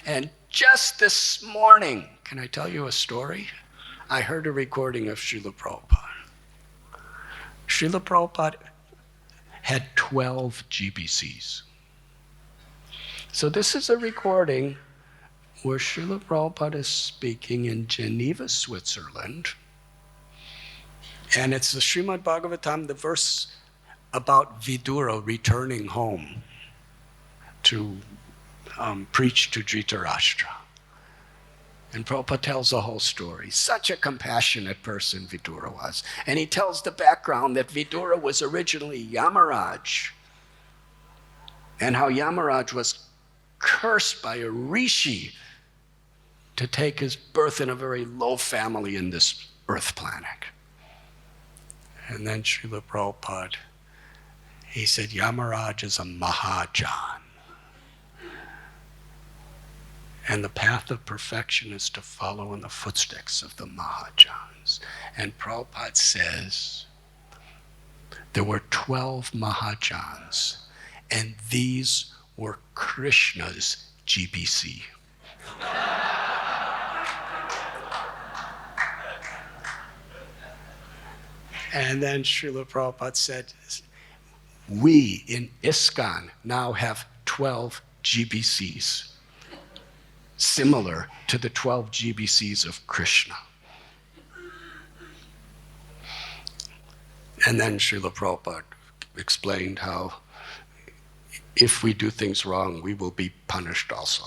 And just this morning, can I tell you a story? I heard a recording of Srila Prabhupada. Srila Prabhupada had 12 GBCs. So this is a recording where Srila Prabhupada is speaking in Geneva, Switzerland. And it's the Srimad Bhagavatam, the verse about Vidura returning home to preach to Dhritarashtra. And Prabhupada tells the whole story. Such a compassionate person Vidura was. And he tells the background that Vidura was originally Yamaraj, and how Yamaraj was cursed by a rishi to take his birth in a very low family in this earth planet. And then Srila Prabhupada, he said, Yamaraj is a Mahajan. And the path of perfection is to follow in the footsteps of the Mahajans. And Prabhupada says there were 12 Mahajans, and these were Krishna's GBC. And then Srila Prabhupada said, we in ISKCON now have 12 GBCs, similar to the 12 GBCs of Krishna. And then Srila Prabhupada explained how if we do things wrong, we will be punished also.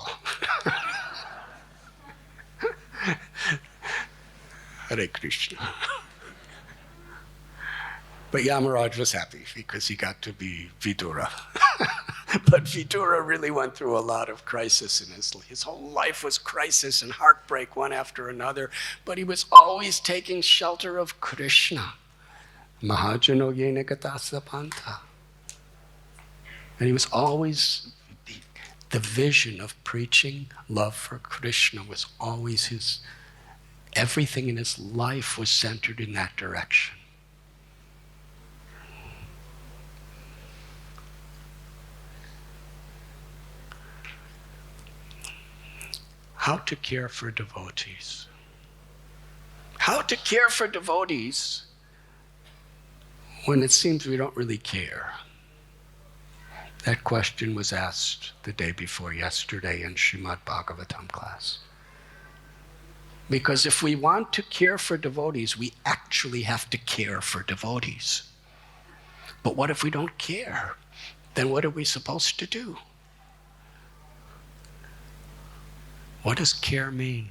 Hare Krishna. But Yamaraj was happy because he got to be Vidura. But Vidura really went through a lot of crisis in his whole life was crisis and heartbreak one after another. But he was always taking shelter of Krishna. Mahajano yena gatasa panta. And he was always, the vision of preaching love for Krishna was always his, everything in his life was centered in that direction. How to care for devotees. How to care for devotees when it seems we don't really care. That question was asked the day before yesterday in Srimad Bhagavatam class. Because if we want to care for devotees, we actually have to care for devotees. But what if we don't care? Then what are we supposed to do? What does care mean?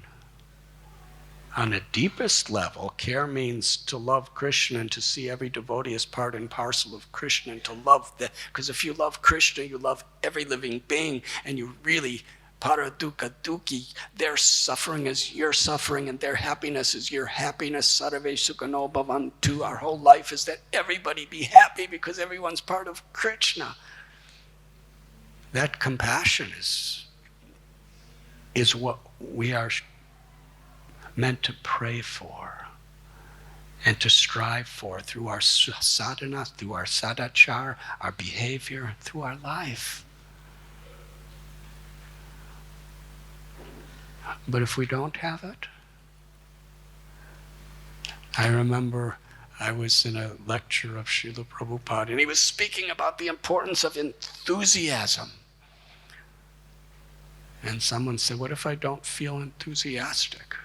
On the deepest level, care means to love Krishna and to see every devotee as part and parcel of Krishna, and to love that. Because if you love Krishna, you love every living being, and you really, paradukkha dukhi, their suffering is your suffering, and their happiness is your happiness. Sarve sukhino bhavantu. Our whole life is that everybody be happy because everyone's part of Krishna. That compassion is what we are meant to pray for and to strive for through our sadhana, through our sadachar, our behavior, through our life. But if we don't have it, I remember I was in a lecture of Srila Prabhupada, and he was speaking about the importance of enthusiasm. And someone said, what if I don't feel enthusiastic?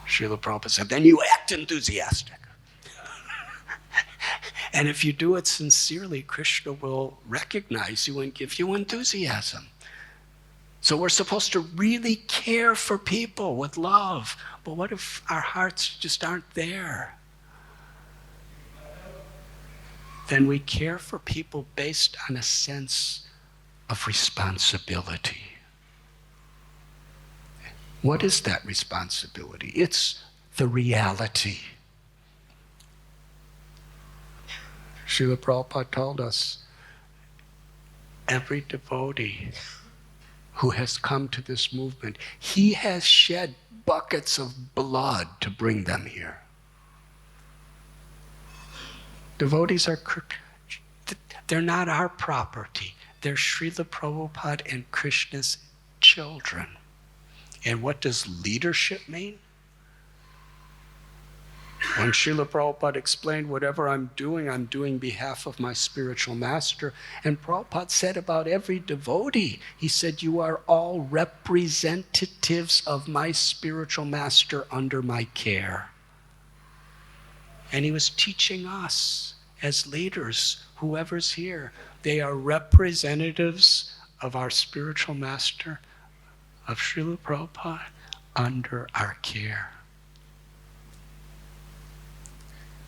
Srila Prabhupada said, then you act enthusiastic. And if you do it sincerely, Krishna will recognize you and give you enthusiasm. So we're supposed to really care for people with love. But what if our hearts just aren't there? Then we care for people based on a sense of responsibility. What is that responsibility? It's the reality. Srila Prabhupada told us, every devotee who has come to this movement, he has shed buckets of blood to bring them here. Devotees are, they're not our property. They're Srila Prabhupada and Krishna's children. And what does leadership mean? When Srila Prabhupada explained, whatever I'm doing behalf of my spiritual master. And Prabhupada said about every devotee, he said, you are all representatives of my spiritual master under my care. And he was teaching us as leaders, whoever's here, they are representatives of our spiritual master, of Srila Prabhupada, under our care.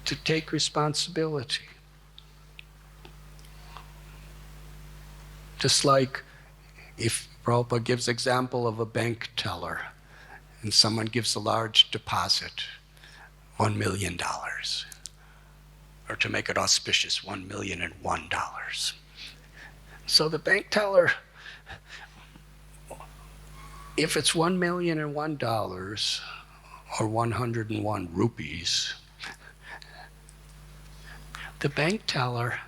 To take responsibility. Just like if Prabhupada gives example of a bank teller and someone gives a large deposit, $1 million. Or to make it auspicious, $1,001,001. So the bank teller, if it's $1,001 or 101 rupees, the bank teller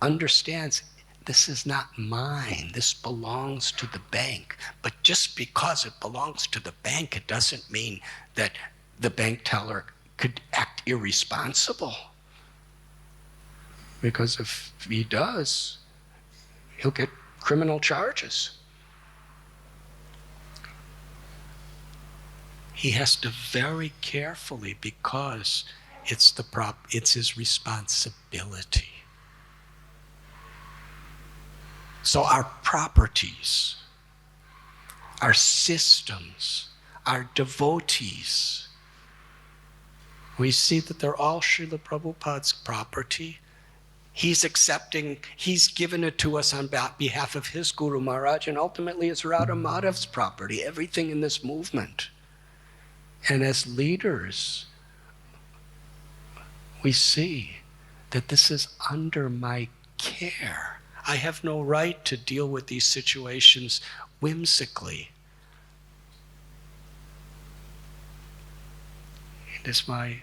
understands this is not mine, this belongs to the bank. But just because it belongs to the bank, it doesn't mean that the bank teller could act irresponsible. Because if he does, he'll get criminal charges. He has to very carefully, because it's his responsibility. So our properties, our systems, our devotees, we see that they're all Srila Prabhupada's property. He's given it to us on behalf of his Guru Maharaj, and ultimately it's Radha Madhav's property, everything in this movement. And as leaders, we see that this is under my care. I have no right to deal with these situations whimsically. It is my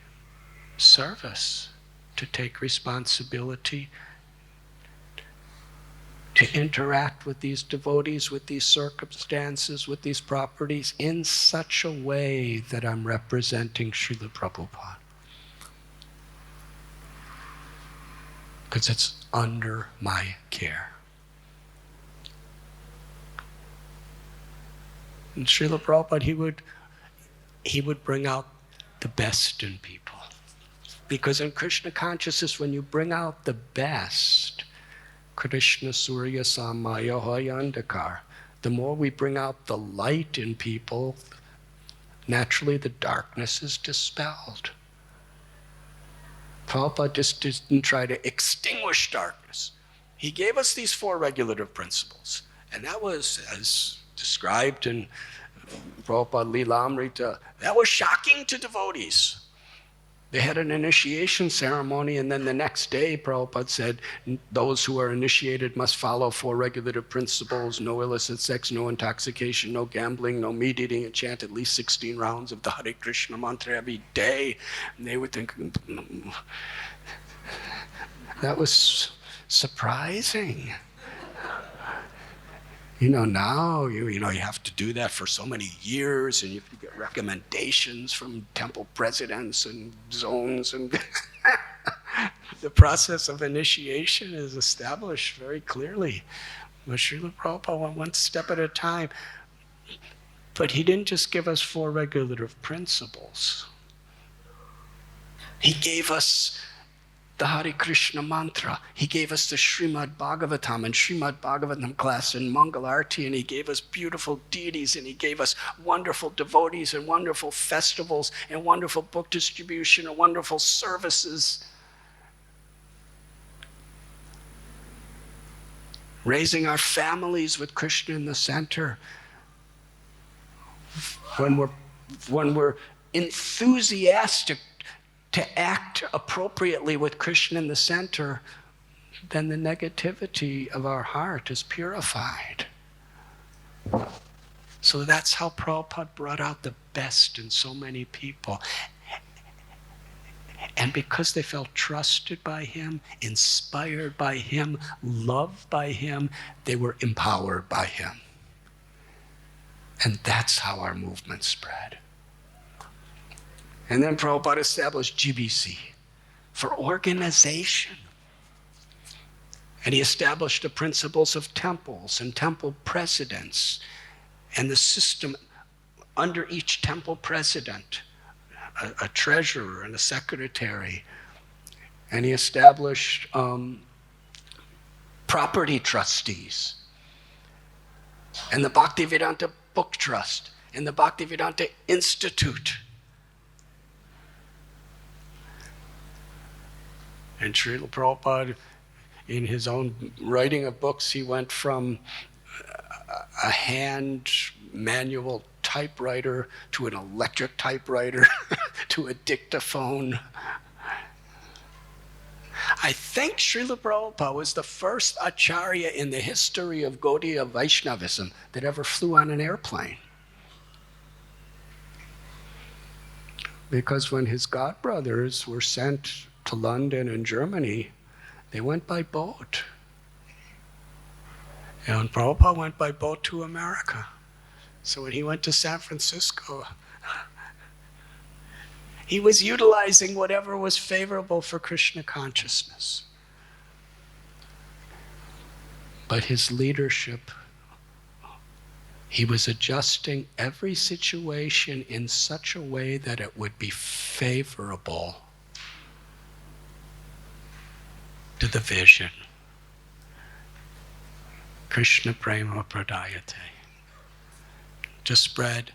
service to take responsibility, to interact with these devotees, with these circumstances, with these properties in such a way that I'm representing Srila Prabhupada. Because it's under my care. And Srila Prabhupada, he would bring out the best in people. Because in Krishna consciousness, when you bring out the best, Krishna Surya Samaya Andhakar, the more we bring out the light in people, naturally the darkness is dispelled. Prabhupada just didn't try to extinguish darkness. He gave us these 4 regulative principles. And that was, as described in Prabhupada Leelamrita, that was shocking to devotees. They had an initiation ceremony, and then the next day Prabhupada said, those who are initiated must follow 4 regulative principles: no illicit sex, no intoxication, no gambling, no meat eating, and chant at least 16 rounds of the Hare Krishna mantra every day. And they would think, that was surprising. Now you have to do that for so many years, and you get recommendations from temple presidents and zones, and the process of initiation is established very clearly. But Srila Prabhupada went one step at a time. But he didn't just give us 4 regulative principles. He gave us the Hare Krishna mantra. He gave us the Srimad Bhagavatam and Srimad Bhagavatam class and Mangalarti, and he gave us beautiful deities, and he gave us wonderful devotees and wonderful festivals and wonderful book distribution and wonderful services. Raising our families with Krishna in the center. When we're enthusiastic to act appropriately with Krishna in the center, then the negativity of our heart is purified. So that's how Prabhupada brought out the best in so many people. And because they felt trusted by him, inspired by him, loved by him, they were empowered by him. And that's how our movement spread. And then Prabhupada established GBC for organization. And he established the principles of temples and temple presidents and the system under each temple president, a treasurer and a secretary, And he established property trustees, and the Bhaktivedanta Book Trust, and the Bhaktivedanta Institute. And Srila Prabhupada, in his own writing of books, he went from a hand manual typewriter to an electric typewriter to a dictaphone. I think Srila Prabhupada was the first acharya in the history of Gaudiya Vaishnavism that ever flew on an airplane. Because when his godbrothers were sent to London and Germany, they went by boat. And Prabhupada went by boat to America. So when he went to San Francisco, he was utilizing whatever was favorable for Krishna consciousness. But his leadership, he was adjusting every situation in such a way that it would be favorable to the vision. Krishna Prema Pradayate. To spread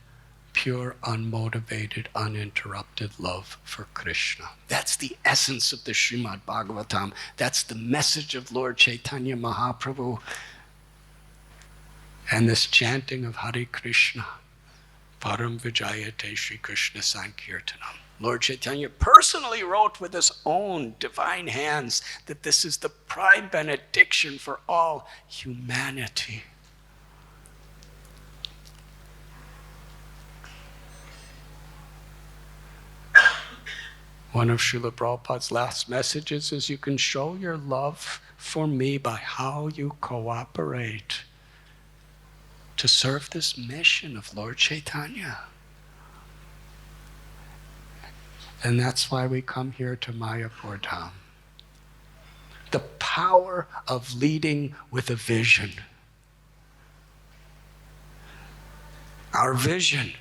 pure, unmotivated, uninterrupted love for Krishna. That's the essence of the Srimad Bhagavatam. That's the message of Lord Chaitanya Mahaprabhu. And this chanting of Hare Krishna, Param Vijayate Shri Krishna Sankirtanam. Lord Chaitanya personally wrote with his own divine hands that this is the prime benediction for all humanity. One of Srila Prabhupada's last messages is you can show your love for me by how you cooperate to serve this mission of Lord Chaitanya. And that's why we come here to Mayapur Dham. The power of leading with a vision. Our vision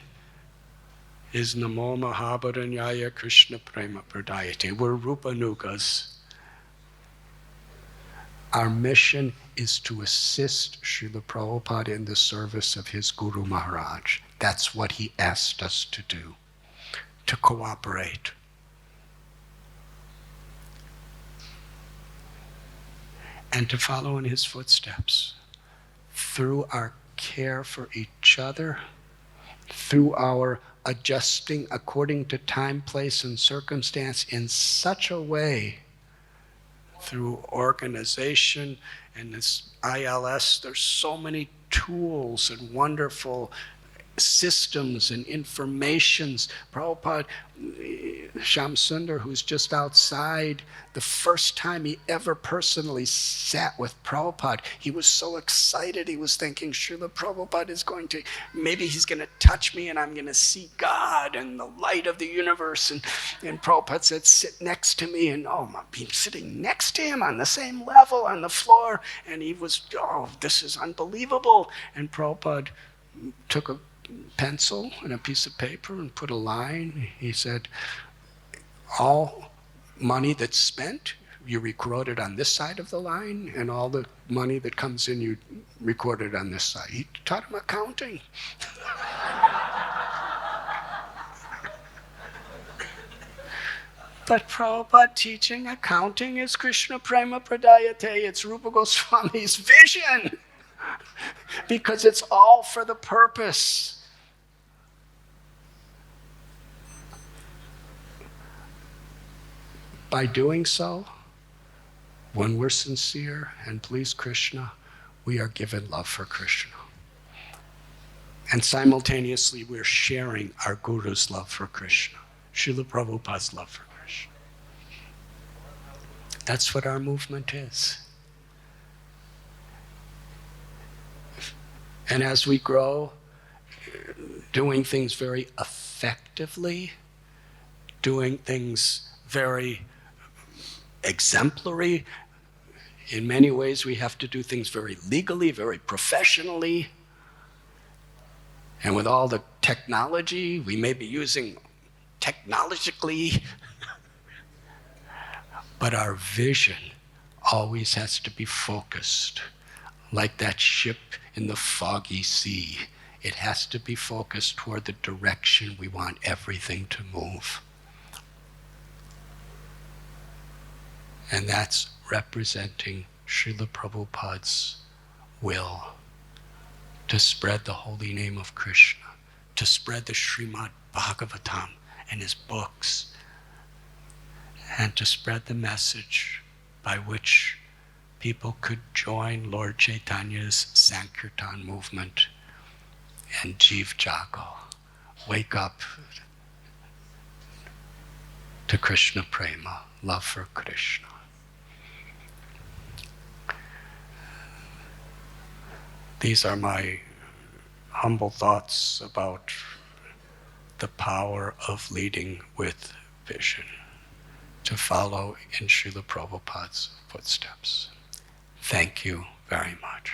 is Namo Mahabharanyaya Krishna Prema Pradayate. We're Rupanugas. Our mission is to assist Srila Prabhupada in the service of his Guru Maharaj. That's what he asked us to do, to cooperate. And to follow in his footsteps through our care for each other, through our adjusting according to time, place, and circumstance in such a way, through organization and this ILS, there's so many tools and wonderful systems and informations. Prabhupada, Shyam Sundar, who's just outside, the first time he ever personally sat with Prabhupada, he was so excited. He was thinking, Srila Prabhupada is going to, maybe he's going to touch me and I'm going to see God and the light of the universe. And Prabhupada said, sit next to me. And I'm sitting next to him on the same level on the floor. And he was, this is unbelievable. And Prabhupada took a pencil and a piece of paper and put a line. He said, all money that's spent, you record it on this side of the line, and all the money that comes in, you record it on this side. He taught him accounting. But Prabhupada teaching accounting is Krishna Prema Pradayate. It's Rupa Goswami's vision. Because it's all for the purpose. By doing so, when we're sincere and please Krishna, we are given love for Krishna. And simultaneously, we're sharing our Guru's love for Krishna, Srila Prabhupada's love for Krishna. That's what our movement is. And as we grow, doing things very effectively, doing things very exemplary. In many ways, we have to do things very legally, very professionally. And with all the technology, we may be using technologically But our vision always has to be focused, like that ship in the foggy sea. It has to be focused toward the direction we want everything to move. And that's representing Srila Prabhupada's will to spread the holy name of Krishna, to spread the Srimad Bhagavatam and his books, and to spread the message by which people could join Lord Chaitanya's Sankirtan movement and Jeev Jago, wake up to Krishna Prema, love for Krishna. These are my humble thoughts about the power of leading with vision, to follow in Srila Prabhupada's footsteps. Thank you very much.